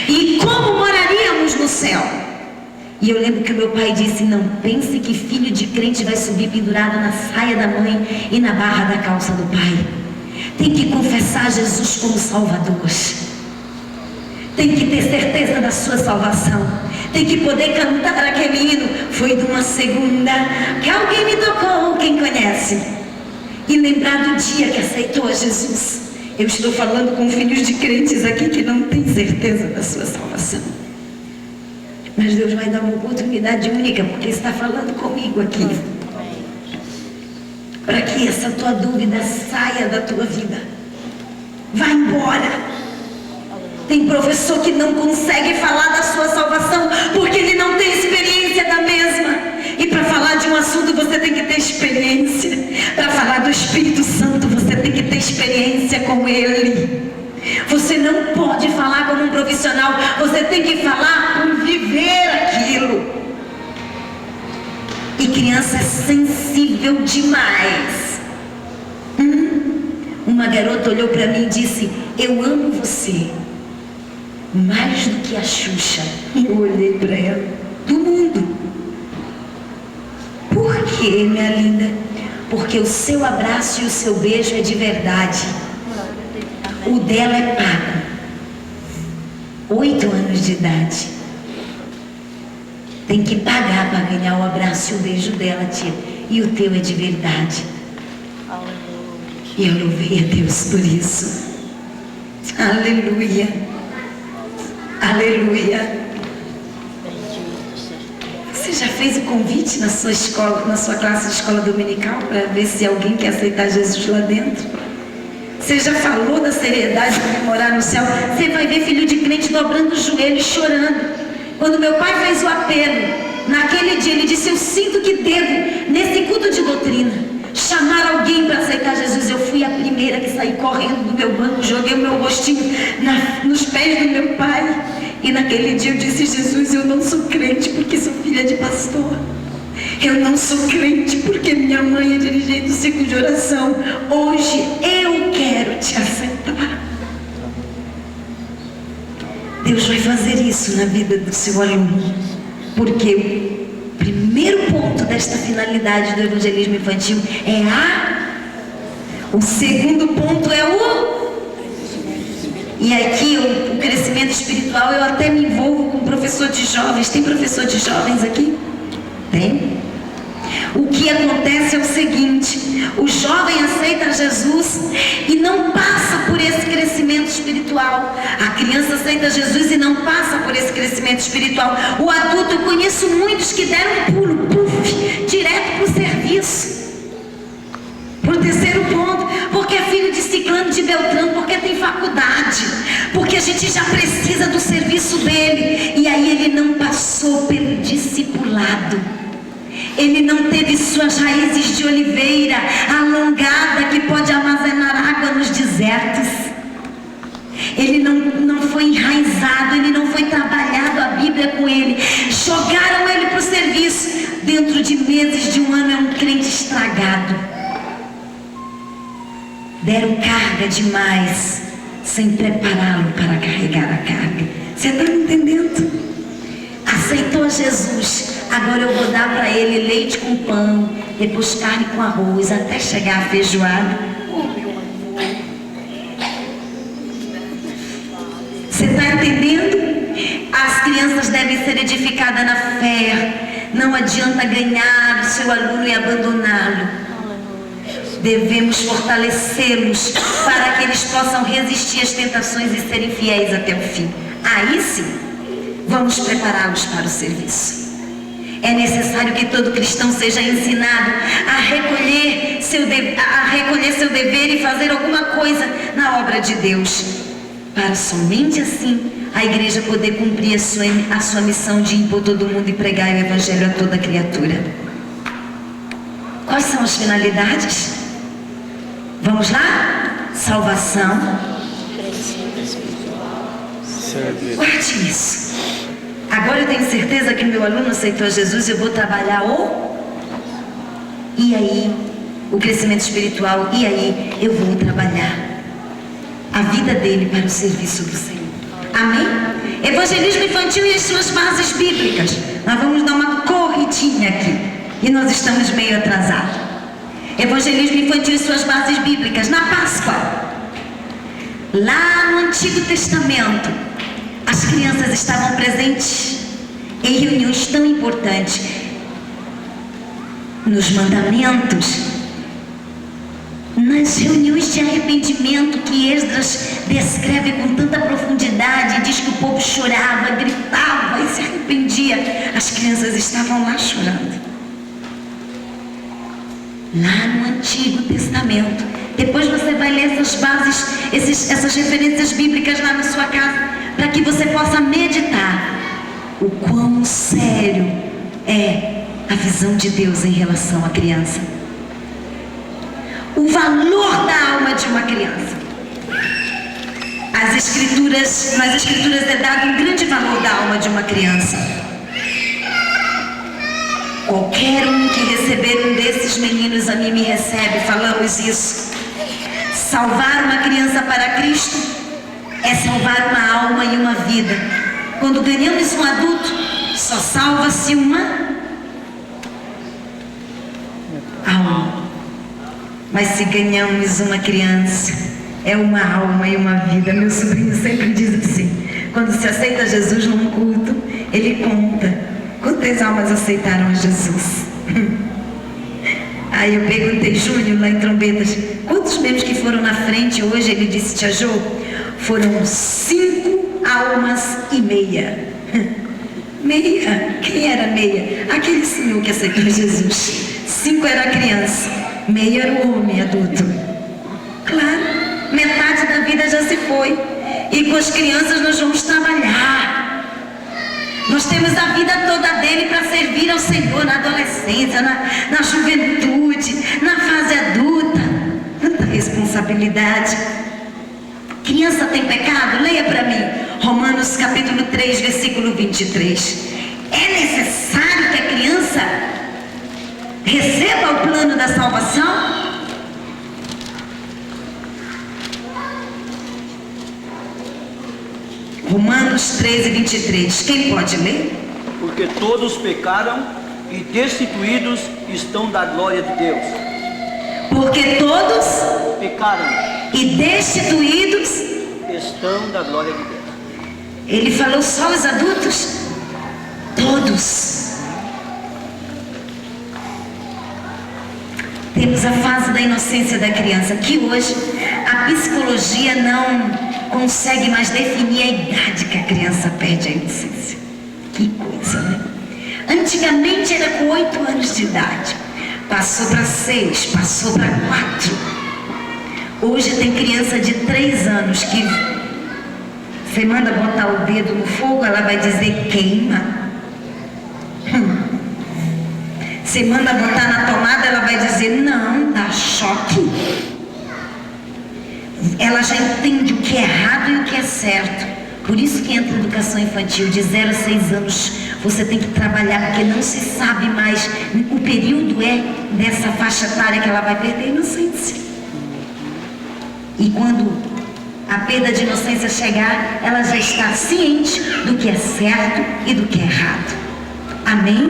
E como moraríamos no céu. E eu lembro que o meu pai disse: não pense que filho de crente vai subir pendurado na saia da mãe e na barra da calça do pai. Tem que confessar Jesus como Salvador. Tem que ter certeza da sua salvação. Tem que poder cantar aquele hino. Foi de uma segunda que alguém me tocou, quem conhece? E lembrar do dia que aceitou a Jesus. Eu estou falando com filhos de crentes aqui que não têm certeza da sua salvação. Mas Deus vai dar uma oportunidade única, porque está falando comigo aqui. Para que essa tua dúvida saia da tua vida. Vai embora. Tem professor que não consegue falar da sua salvação porque ele não tem experiência da mesma. E para falar de um assunto você tem que ter experiência. Para falar do Espírito Santo você tem que ter experiência com Ele. Você não pode falar como um profissional. Você tem que falar por viver aquilo. E criança é sensível demais. Uma garota olhou para mim e disse: eu amo você mais do que a Xuxa. E eu olhei para ela: do mundo. Por quê, minha linda? Porque o seu abraço e o seu beijo é de verdade. O dela é pago. 8 anos de idade. Tem que pagar para ganhar o abraço e o beijo dela, tia. E o teu é de verdade. E eu louvei a Deus por isso. Aleluia. Aleluia. Você já fez o convite na sua escola, na sua classe de escola dominical, para ver se alguém quer aceitar Jesus lá dentro? Você já falou da seriedade de morar no céu? Você vai ver filho de crente dobrando os joelhos, chorando. Quando meu pai fez o apelo, naquele dia ele disse: eu sinto que devo, nesse culto de doutrina, chamar alguém para aceitar Jesus. Eu fui a primeira que saí correndo do meu banco, joguei o meu rostinho nos pés do meu pai. E naquele dia eu disse: Jesus, eu não sou crente porque sou filha de pastor. Eu não sou crente porque minha mãe é dirigente do ciclo de oração. Hoje eu quero te aceitar. Deus vai fazer isso na vida do seu aluno. Porque o primeiro ponto desta finalidade do evangelismo infantil é o segundo ponto é e aqui o crescimento espiritual. Eu até me envolvo com professor de jovens. Tem professor de jovens aqui? Tem? O que acontece é o seguinte: o jovem aceita Jesus e não passa por esse crescimento espiritual. A criança aceita Jesus e não passa por esse crescimento espiritual. O adulto, eu conheço muitos que deram um pulo, direto para o serviço. Por terceiro ponto, porque é filho de ciclano, de beltrano, porque tem faculdade, porque a gente já precisa do serviço dele. E aí ele não passou pelo discipulado. Ele não teve suas raízes de oliveira alongada que pode armazenar água nos desertos. Ele não foi enraizado, ele não foi trabalhado a Bíblia com ele. Jogaram ele para o serviço. Dentro de meses, de um ano, é um crente estragado. Deram carga demais, sem prepará-lo para carregar a carga. Você está me entendendo? Aceitou Jesus. Agora eu vou dar para ele leite com pão, depois carne com arroz, até chegar a feijoada. Oh, meu amor. Você está entendendo? As crianças devem ser edificadas na fé. Não adianta ganhar o seu aluno e abandoná-lo. Devemos fortalecê-los para que eles possam resistir às tentações e serem fiéis até o fim. Aí sim, vamos prepará-los para o serviço. É necessário que todo cristão seja ensinado a recolher seu dever e fazer alguma coisa na obra de Deus, para somente assim a igreja poder cumprir a sua missão de ir por todo mundo e pregar o evangelho a toda criatura. Quais são as finalidades? Vamos lá? Salvação. Guarde isso. Agora eu tenho certeza que meu aluno aceitou Jesus e eu vou trabalhar E aí? O crescimento espiritual. E aí? Eu vou trabalhar a vida dele para o serviço do Senhor. Amém? Evangelismo infantil e as suas bases bíblicas. Nós vamos dar uma corridinha aqui. E nós estamos meio atrasados. Evangelismo infantil e suas bases bíblicas. Na Páscoa, lá no Antigo Testamento, as crianças estavam presentes em reuniões tão importantes. Nos mandamentos, nas reuniões de arrependimento que Esdras descreve com tanta profundidade, diz que o povo chorava, gritava e se arrependia. As crianças estavam lá chorando. Lá no Antigo Testamento. Depois você vai ler essas bases, essas referências bíblicas lá na sua casa, para que você possa meditar o quão sério é a visão de Deus em relação à criança. O valor da alma de uma criança. Nas escrituras é dado um grande valor da alma de uma criança. Qualquer um que receber um desses meninos a mim me recebe, falamos isso. Salvar uma criança para Cristo é salvar uma alma e uma vida. Quando ganhamos um adulto, só salva-se uma alma. Mas se ganhamos uma criança, é uma alma e uma vida. Meu sobrinho sempre diz assim, quando se aceita Jesus num culto, ele conta quantas almas aceitaram a Jesus. Aí eu perguntei, Júnior, lá em Trombetas, quantos membros que foram na frente hoje? Ele disse, tia Jô, foram 5 almas e meia. Meia? Quem era meia? Aquele senhor que aceitou Jesus. 5 era criança, meia era o homem adulto. Claro, metade da vida já se foi. E com as crianças nós vamos trabalhar. Nós temos a vida toda dele para servir ao Senhor na adolescência, na juventude, na fase adulta. Tanta responsabilidade. Criança tem pecado? Leia para mim. Romanos capítulo 3, versículo 23. É necessário que a criança receba o plano da salvação? Romanos 13, 23. Quem pode ler? Porque todos pecaram e destituídos estão da glória de Deus. Porque todos pecaram e destituídos estão da glória de Deus. Ele falou só os adultos? Todos. Temos a fase da inocência da criança, que hoje a psicologia não consegue mais definir a idade que a criança perde a inocência. Que coisa, né? Antigamente era com 8 anos de idade, passou para 6, passou para 4. Hoje tem criança de 3 anos que você manda botar o dedo no fogo, ela vai dizer queima. Você manda botar na tomada, ela vai dizer não, dá choque. Ela já entende o que é errado e o que é certo. Por isso que entra a educação infantil, de 0 a 6 anos você tem que trabalhar, porque não se sabe mais. O período é dessa faixa etária que ela vai perder a inocência. E quando a perda de inocência chegar, ela já está ciente do que é certo e do que é errado. Amém?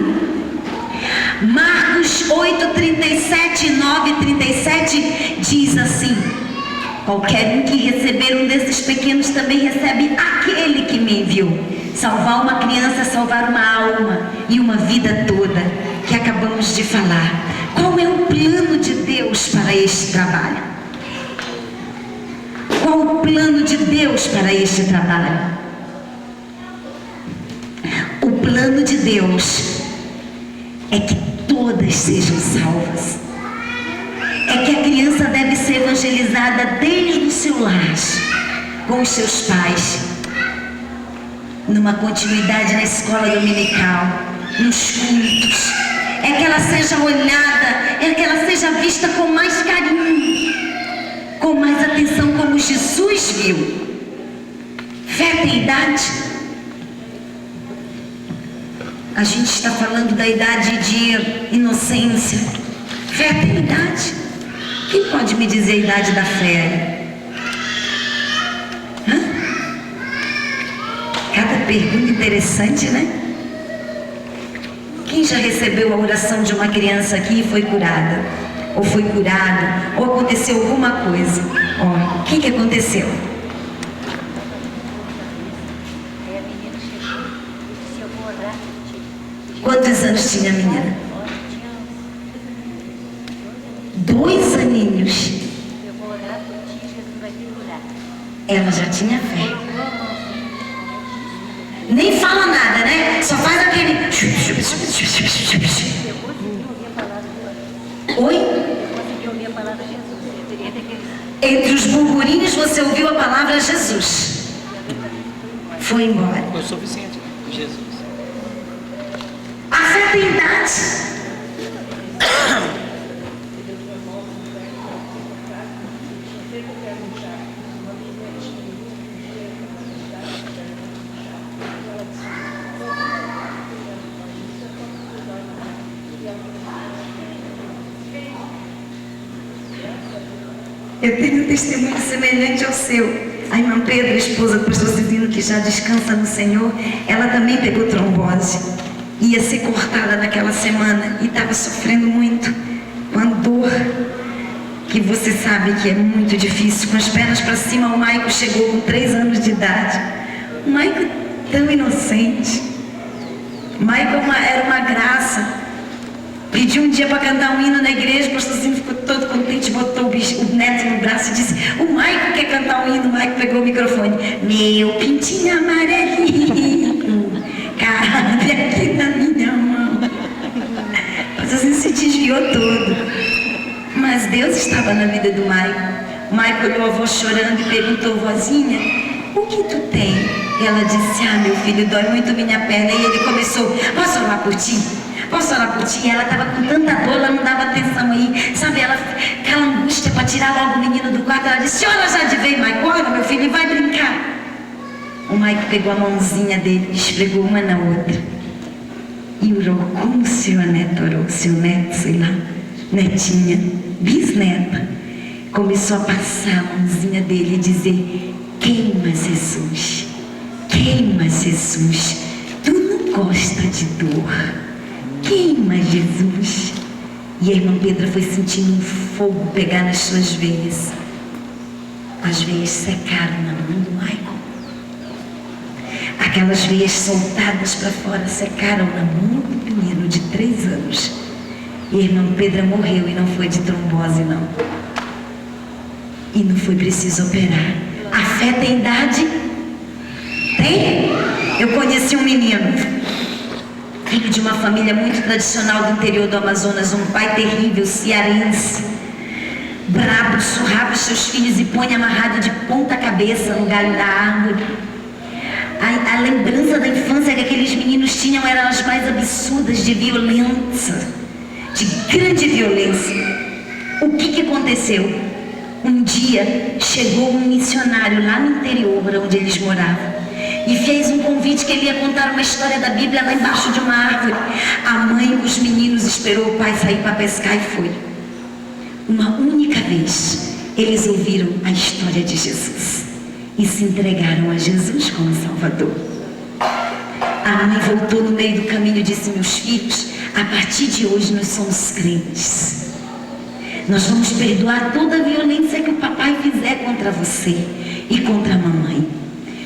Marcos 8:37, 9:37 diz assim: qualquer um que receber um desses pequenos também recebe aquele que me enviou. Salvar uma criança é salvar uma alma e uma vida toda, que acabamos de falar. Qual é o plano de Deus para este trabalho? Qual o plano de Deus para este trabalho? O plano de Deus é que todas sejam salvas. É que a criança deve ser evangelizada desde o seu lar, com os seus pais, numa continuidade na escola dominical, nos cultos. É que ela seja olhada, é que ela seja vista com mais carinho, com mais atenção, como Jesus viu. Fé tem idade? A gente está falando da idade de inocência. Fé tem idade? Quem pode me dizer a idade da fé? Hã? Cada pergunta interessante, né? Quem já recebeu a oração de uma criança aqui e foi curada? Ou foi curado? Ou aconteceu alguma coisa? Ó, o que aconteceu? Quantos anos tinha a menina? 2 aninhos. Ela já tinha fé. Nem fala nada, né? Só faz aquele... Oi? Entre os burburinhos você ouviu a palavra Jesus. Foi embora. Foi o suficiente, Jesus. A fé tem idade. Eu tenho um testemunho semelhante ao seu. A irmã Pedro, a esposa do pastor Civino, que já descansa no Senhor, ela também pegou trombose. Ia ser cortada naquela semana e estava sofrendo muito, com a dor, que você sabe que é muito difícil. Com as pernas para cima, o Maico chegou com 3 anos de idade. O Maico tão inocente. O Maico era uma graça. Pediu um dia para cantar um hino na igreja, o pastorzinho ficou todo contente, botou o neto no braço e disse: o Maico quer cantar um hino. O Maico pegou o microfone: meu pintinho amarelinho, cabe aqui na minha mão. O pastorzinho se desviou todo. Mas Deus estava na vida do Maico. O Maico olhou a avó chorando e perguntou: vozinha, o que tu tem? E ela disse: ah, meu filho, dói muito minha perna. E ele começou: posso orar por ti? Posso orar por ti? E ela estava com tanta dor, ela não dava atenção aí. Sabe, aquela angústia para tirar logo o menino do quarto. Ela disse: senhora já de veio, Maico, olha meu filho, vai brincar. O Maico pegou a mãozinha dele, esfregou uma na outra e orou como o seu neto orou. Seu neto, sei lá, netinha, bisneta, começou a passar a mãozinha dele e dizer: queima Jesus, queima Jesus, tu não gosta de dor, queima Jesus. E a irmã Pedra foi sentindo um fogo pegar nas suas veias. As veias secaram na mão do Maico. Aquelas veias soltadas para fora secaram na mão do menino de 3 anos. E irmão Pedro morreu e não foi de trombose, não. E não foi preciso operar. A fé tem idade? Tem? Eu conheci um menino, filho de uma família muito tradicional do interior do Amazonas, um pai terrível, cearense, brabo, surrava os seus filhos e põe amarrado de ponta cabeça no galho da árvore. A lembrança da infância que aqueles meninos tinham eram as mais absurdas, de violência, de grande violência. O que aconteceu? Um dia chegou um missionário lá no interior, onde eles moravam, e fez um convite que ele ia contar uma história da Bíblia lá embaixo de uma árvore. A mãe com os meninos esperou o pai sair para pescar e foi. Uma única vez eles ouviram a história de Jesus e se entregaram a Jesus como Salvador. A mãe voltou no meio do caminho e disse: meus filhos, a partir de hoje nós somos crentes. Nós vamos perdoar toda a violência que o papai fizer contra você e contra a mamãe.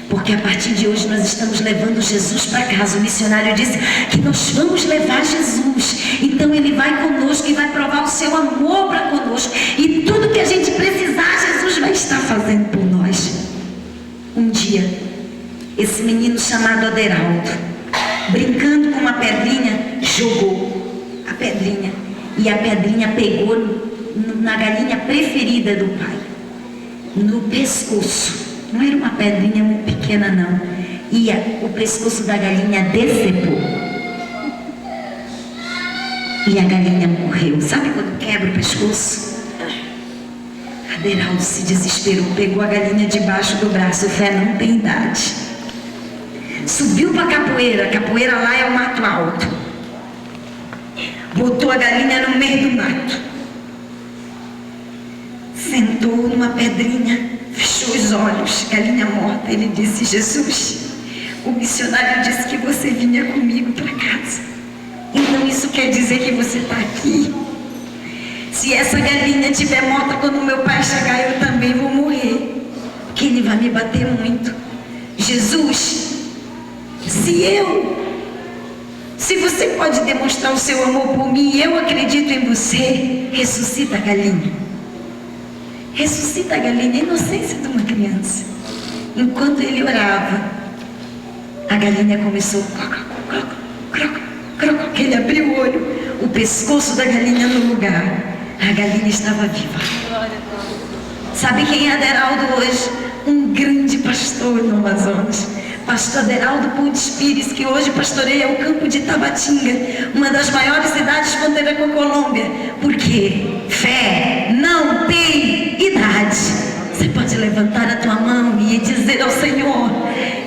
Porque a partir de hoje nós estamos levando Jesus para casa. O missionário disse que nós vamos levar Jesus. Então ele vai conosco e vai provar o seu amor para conosco. E tudo que a gente precisar, Jesus vai estar fazendo por nós. Um dia, esse menino chamado Aderaldo, brincando com uma pedrinha, jogou a pedrinha. E a pedrinha pegou na galinha preferida do pai, no pescoço. Não era uma pedrinha muito pequena, não. E o pescoço da galinha decepou. E a galinha morreu. Sabe quando quebra o pescoço? Aderaldo se desesperou, pegou a galinha debaixo do braço. Fé não tem idade. Subiu para a capoeira lá é o mato alto. Botou a galinha no meio do mato. Sentou numa pedrinha, fechou os olhos, galinha morta. Ele disse: Jesus, o missionário disse que você vinha comigo para casa. Então isso quer dizer que você está aqui. Se essa galinha estiver morta quando meu pai chegar, eu também vou morrer, porque ele vai me bater muito. Jesus, se você pode demonstrar o seu amor por mim, eu acredito em você, ressuscita a galinha. Ressuscita a galinha, a inocência de uma criança. Enquanto ele orava, a galinha começou que ele abriu o olho, o pescoço da galinha no lugar. A galinha estava viva. Sabe quem é Aderaldo hoje? Um grande pastor no Amazonas, pastor Aderaldo Pontes Pires, que hoje pastoreia o campo de Tabatinga, uma das maiores cidades fronteira com a Colômbia. Porque fé não tem idade. Você pode levantar a tua mão e dizer ao Senhor: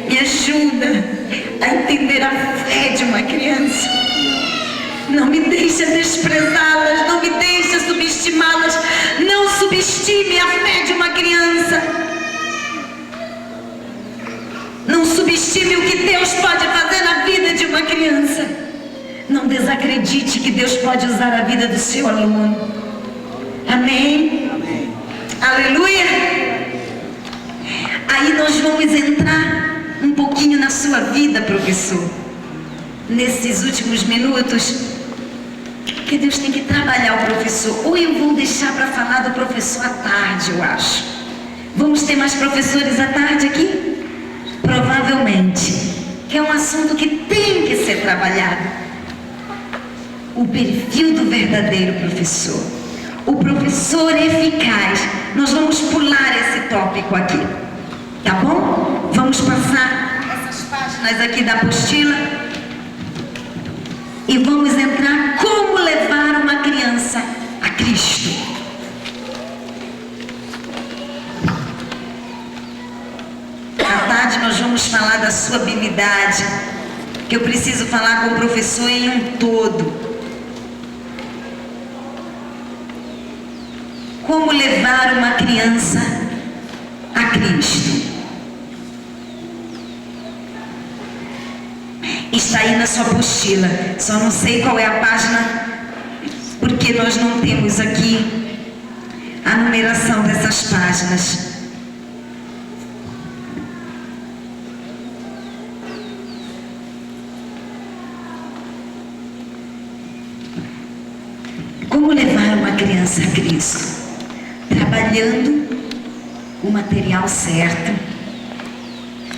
me ajuda a entender a fé de uma criança. Não me deixe desprezá-las, não me deixe subestimá-las. Não subestime a fé de uma criança. Não subestime o que Deus pode fazer na vida de uma criança. Não desacredite que Deus pode usar a vida do seu aluno. Amém? Amém. Aleluia. Aí nós vamos entrar um pouquinho na sua vida, professor, nesses últimos minutos, que Deus tem que trabalhar o professor. Ou eu vou deixar para falar do professor à tarde, eu acho. Vamos ter mais professores à tarde aqui? Provavelmente. Que é um assunto que tem que ser trabalhado. O perfil do verdadeiro professor. O professor eficaz. Nós vamos pular esse tópico aqui. Tá bom? Vamos passar essas páginas aqui da apostila. E vamos entrar como levar uma criança a Cristo. À tarde nós vamos falar da sua habilidade, que eu preciso falar com o professor em um todo. Como levar uma criança a Cristo. Está aí na sua apostila, só não sei qual é a página, porque nós não temos aqui a numeração dessas páginas. Como levar uma criança a Cristo? Trabalhando o material certo.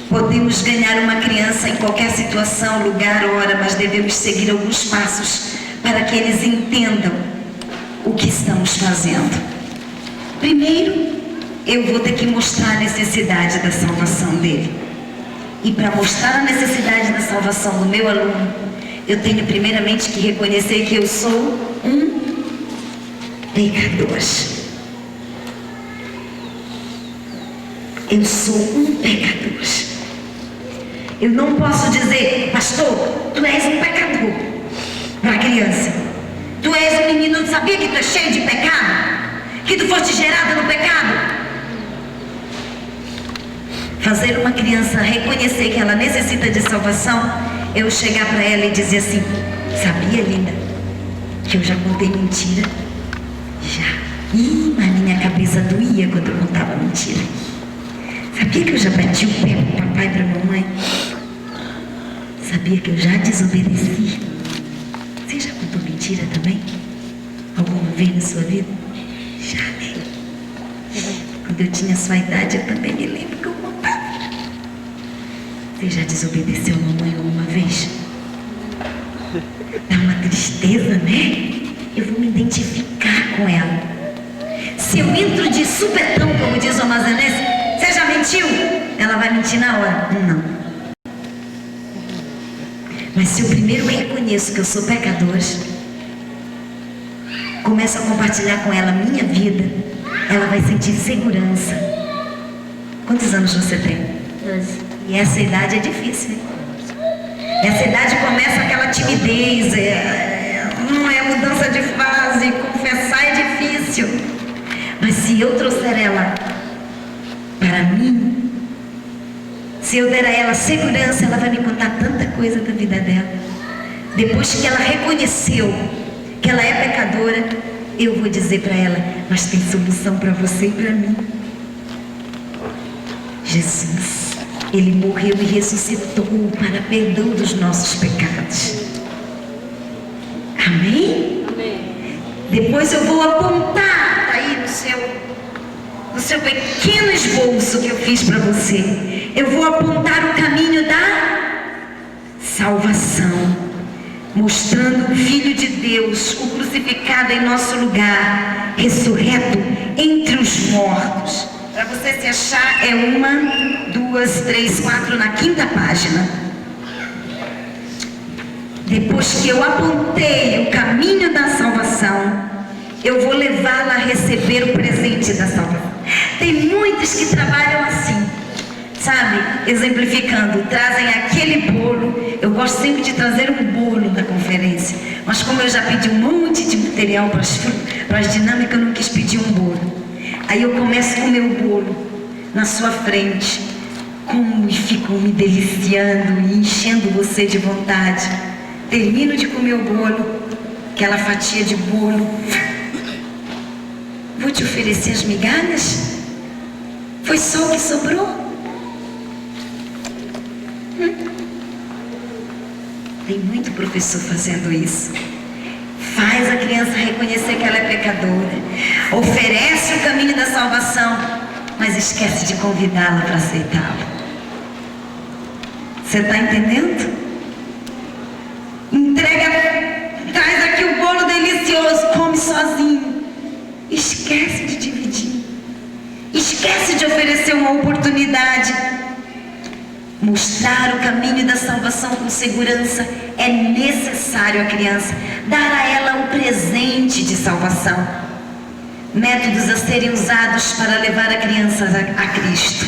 Podemos ganhar uma criança em qualquer situação, lugar, hora, mas devemos seguir alguns passos para que eles entendam o que estamos fazendo. Primeiro, eu vou ter que mostrar a necessidade da salvação dele. E para mostrar a necessidade da salvação do meu aluno, eu tenho primeiramente que reconhecer que eu sou um pecador. Eu sou um pecador. Eu não posso dizer, pastor, tu és um pecador para a criança. Tu és um menino, não sabia que tu é cheio de pecado? Que tu foste gerada no pecado? Fazer uma criança reconhecer que ela necessita de salvação, eu chegar para ela e dizer assim, sabia, linda, que eu já contei mentira? Já. Ih, mas minha cabeça doía quando eu contava mentira. Sabia que eu já bati o pé pro papai e pra mamãe? Sabia que eu já desobedeci? Você já contou mentira também? Alguma vez na sua vida? Já, né? Quando eu tinha a sua idade, eu também me lembro que eu contava. Você já desobedeceu a mamãe alguma vez? Dá uma tristeza, né? Eu vou me identificar com ela. Se eu entro de supetão, como diz o amazonense, você já mentiu? Ela vai mentir na hora. Não. Mas se eu primeiro reconheço que eu sou pecador, começo a compartilhar com ela a minha vida, ela vai sentir segurança. Quantos anos você tem? 12. E essa idade é difícil, hein? Nessa idade começa aquela timidez, não é mudança de fase, confessar é difícil. Mas se eu trouxer ela para mim, se eu der a ela segurança, ela vai me contar tanta coisa da vida dela. Depois que ela reconheceu que ela é pecadora, eu vou dizer para ela, mas tem solução para você e para mim. Jesus, Ele morreu e ressuscitou para perdão dos nossos pecados. Amém? Amém. Depois eu vou apontar aí no seu pequeno esboço que eu fiz para você. Eu vou apontar o caminho da salvação, mostrando o Filho de Deus, o crucificado em nosso lugar, ressurreto entre os mortos. Para você se achar, é 1, 2, 3, 4 na 5ª página. Depois que eu apontei o caminho da salvação, eu vou levá-la a receber o presente da salvação. Tem muitos que trabalham assim, sabe? Exemplificando, trazem aquele bolo. Eu gosto sempre de trazer um bolo da conferência, mas como eu já pedi um monte de material para as dinâmicas, eu não quis pedir um bolo. Aí eu começo com o meu bolo na sua frente, e fico me deliciando e enchendo você de vontade. Termino de comer o bolo, aquela fatia de bolo. Vou te oferecer as migalhas? Foi só o que sobrou? Tem muito professor fazendo isso. Faz a criança reconhecer que ela é pecadora, oferece o caminho da salvação, mas esquece de convidá-la para aceitá-lo. Você está entendendo? Traz aqui o bolo delicioso, come sozinho. Esquece de dividir. Esquece de oferecer uma oportunidade. Mostrar o caminho da salvação com segurança é necessário à criança. Dar a ela o presente de salvação. Métodos a serem usados para levar a criança a Cristo.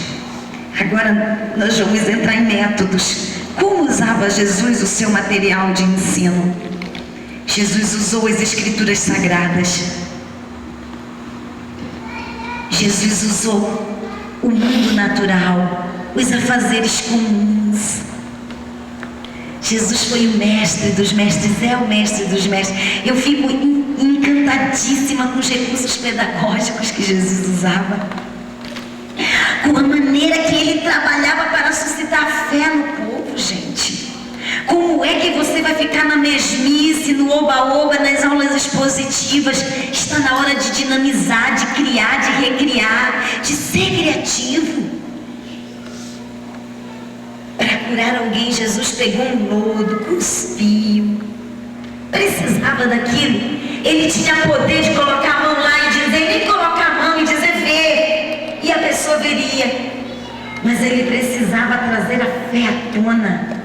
Agora nós vamos entrar em métodos. Como usava Jesus o seu material de ensino? Jesus usou as Escrituras Sagradas. Jesus usou o mundo natural, os afazeres comuns. Jesus foi o mestre dos mestres, é o mestre dos mestres. Eu fico encantadíssima com os recursos pedagógicos que Jesus usava, com a maneira que ele trabalhava para suscitar fé no povo, gente. Como Ou é que você vai ficar na mesmice, no oba-oba, nas aulas expositivas? Está na hora de dinamizar, de criar, de recriar, de ser criativo. Para curar alguém, Jesus pegou um lodo, cuspiu. Precisava daquilo. Ele tinha poder de colocar a mão lá e dizer, nem colocar a mão e dizer, vê. E a pessoa veria. Mas ele precisava trazer a fé à tona.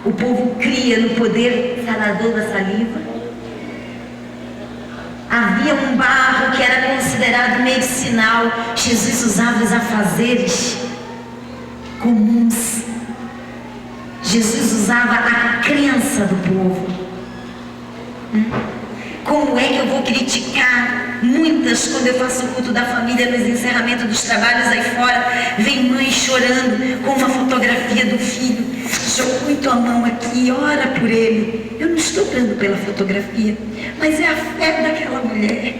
O povo cria no poder sarador da saliva. Havia um barro que era considerado medicinal. Jesus usava os afazeres comuns. Jesus usava a crença do povo. Como é que eu vou criticar muitas quando eu faço o culto da família nos encerramentos dos trabalhos aí fora? Vem mãe chorando com uma fotografia do filho. Jogou muito a mão aqui, ora por ele. Eu não estou orando pela fotografia, mas é a fé daquela mulher.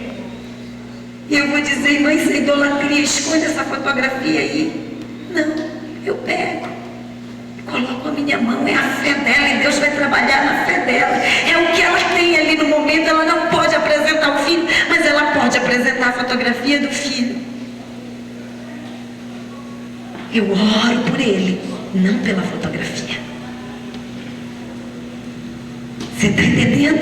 E eu vou dizer, irmã, isso é idolatria, esconde essa fotografia aí. Não, eu pego, coloco a minha mão, é a fé dela e Deus vai trabalhar na fé dela. É o que ela tem ali no momento, ela não pode apresentar o filho, mas ela pode apresentar a fotografia do filho. Eu oro por ele, não pela fotografia. Você está entendendo?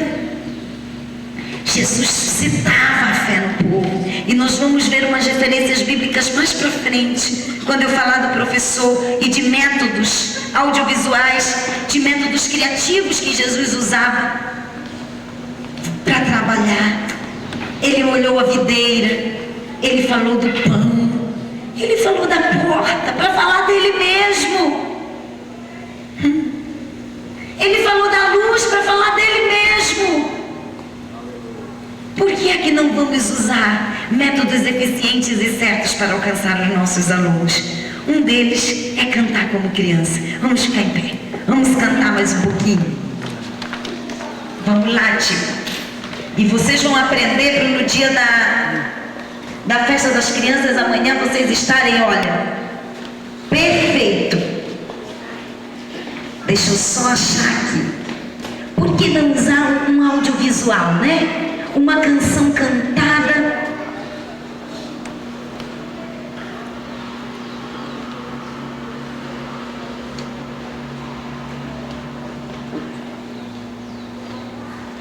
Jesus suscitava a fé no povo. E nós vamos ver umas referências bíblicas mais para frente, quando eu falar do professor e de métodos audiovisuais, de métodos criativos que Jesus usava para trabalhar. Ele olhou a videira, ele falou do pão, ele falou da porta para falar dele mesmo. Ele falou da luz para falar dele mesmo. Por que é que não vamos usar métodos eficientes e certos para alcançar os nossos alunos? Um deles é cantar como criança. Vamos ficar em pé. Vamos cantar mais um pouquinho. Vamos lá, tio. E vocês vão aprender para no dia da festa das crianças amanhã vocês estarem, olha, perfeito. Deixa eu só achar aqui. Por que não usar um audiovisual, né? Uma canção cantada.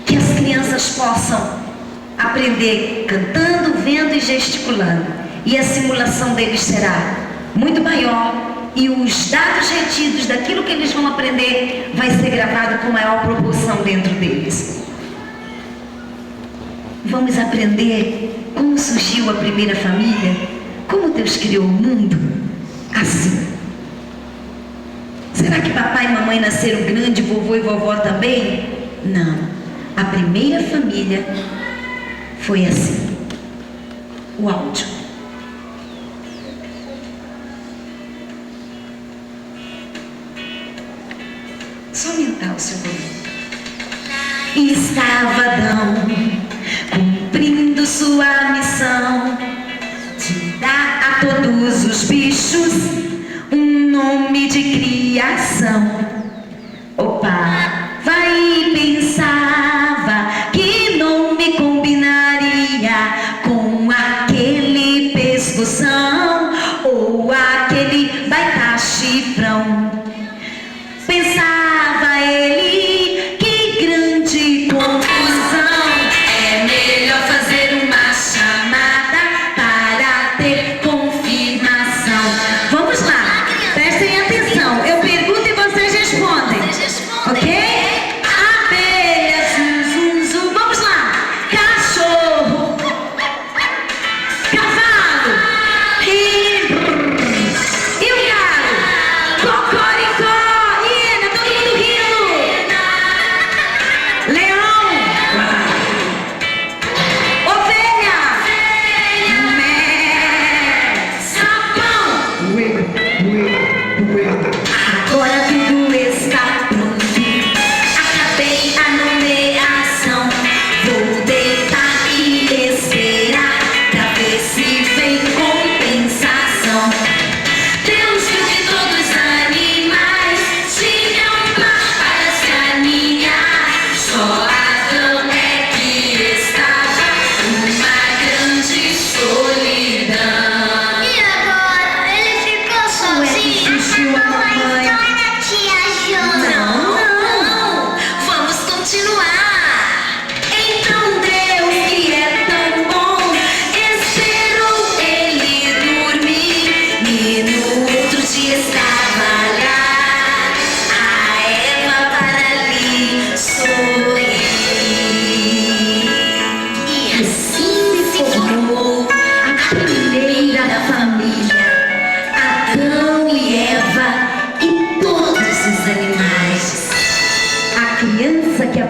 Que as crianças possam aprender cantando, vendo e gesticulando. E a simulação deles será muito maior. E os dados retidos daquilo que eles vão aprender vai ser gravado com maior proporção dentro deles. Vamos aprender como surgiu a primeira família, como Deus criou o mundo, assim. Será que papai e mamãe nasceram grande, vovô e vovó também? Não. A primeira família foi assim. O áudio. Só aumentar o seu volume. E estava Adão cumprindo sua missão de dar a todos os bichos um nome de criação. Opa, vai e pensava que nome combinaria com aquele pescoção ou aquele baita chifrão. Pensava ele, que grande confusão. É melhor fazer uma chamada para ter confirmação. Vamos lá, prestem atenção. Eu pergunto e vocês respondem.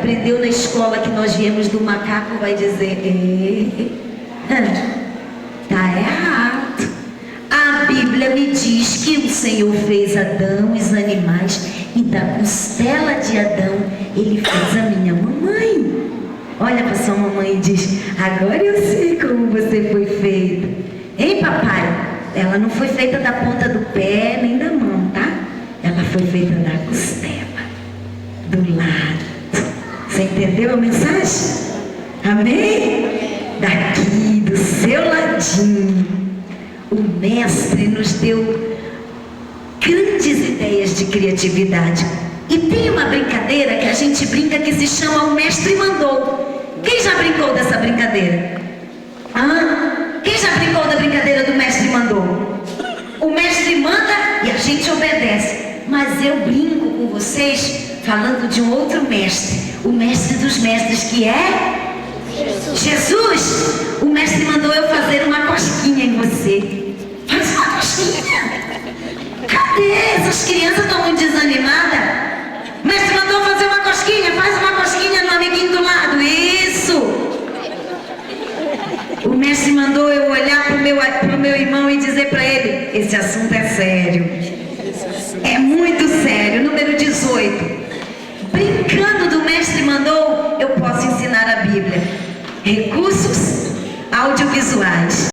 aprendeu na escola que nós viemos do macaco vai dizer: tá errado. A Bíblia me diz que o Senhor fez Adão e os animais, e da costela de Adão ele fez a minha mamãe. Olha para sua mamãe e diz: agora eu sei como você foi feito. Hein, papai? Ela não foi feita da ponta do pé nem da mão, tá? Ela foi feita da costela, do lado. Você entendeu a mensagem? Amém? Daqui, do seu ladinho, o mestre nos deu grandes ideias de criatividade. E tem uma brincadeira que a gente brinca que se chama O Mestre Mandou. Quem já brincou dessa brincadeira? Quem já brincou da brincadeira do Mestre Mandou? O mestre manda e a gente obedece. Mas eu brinco com vocês falando de um outro mestre, o mestre dos mestres, que é Jesus. O mestre mandou eu fazer uma cosquinha em você. Faz uma cosquinha. Cadê? Essas crianças estão muito desanimadas. O mestre mandou fazer uma cosquinha. Faz uma cosquinha no amiguinho do lado. Isso. O mestre mandou eu olhar pro meu irmão e dizer para ele: esse assunto é sério. É muito sério. Número 18. Brincando do mestre mandou, eu posso ensinar a Bíblia. Recursos audiovisuais.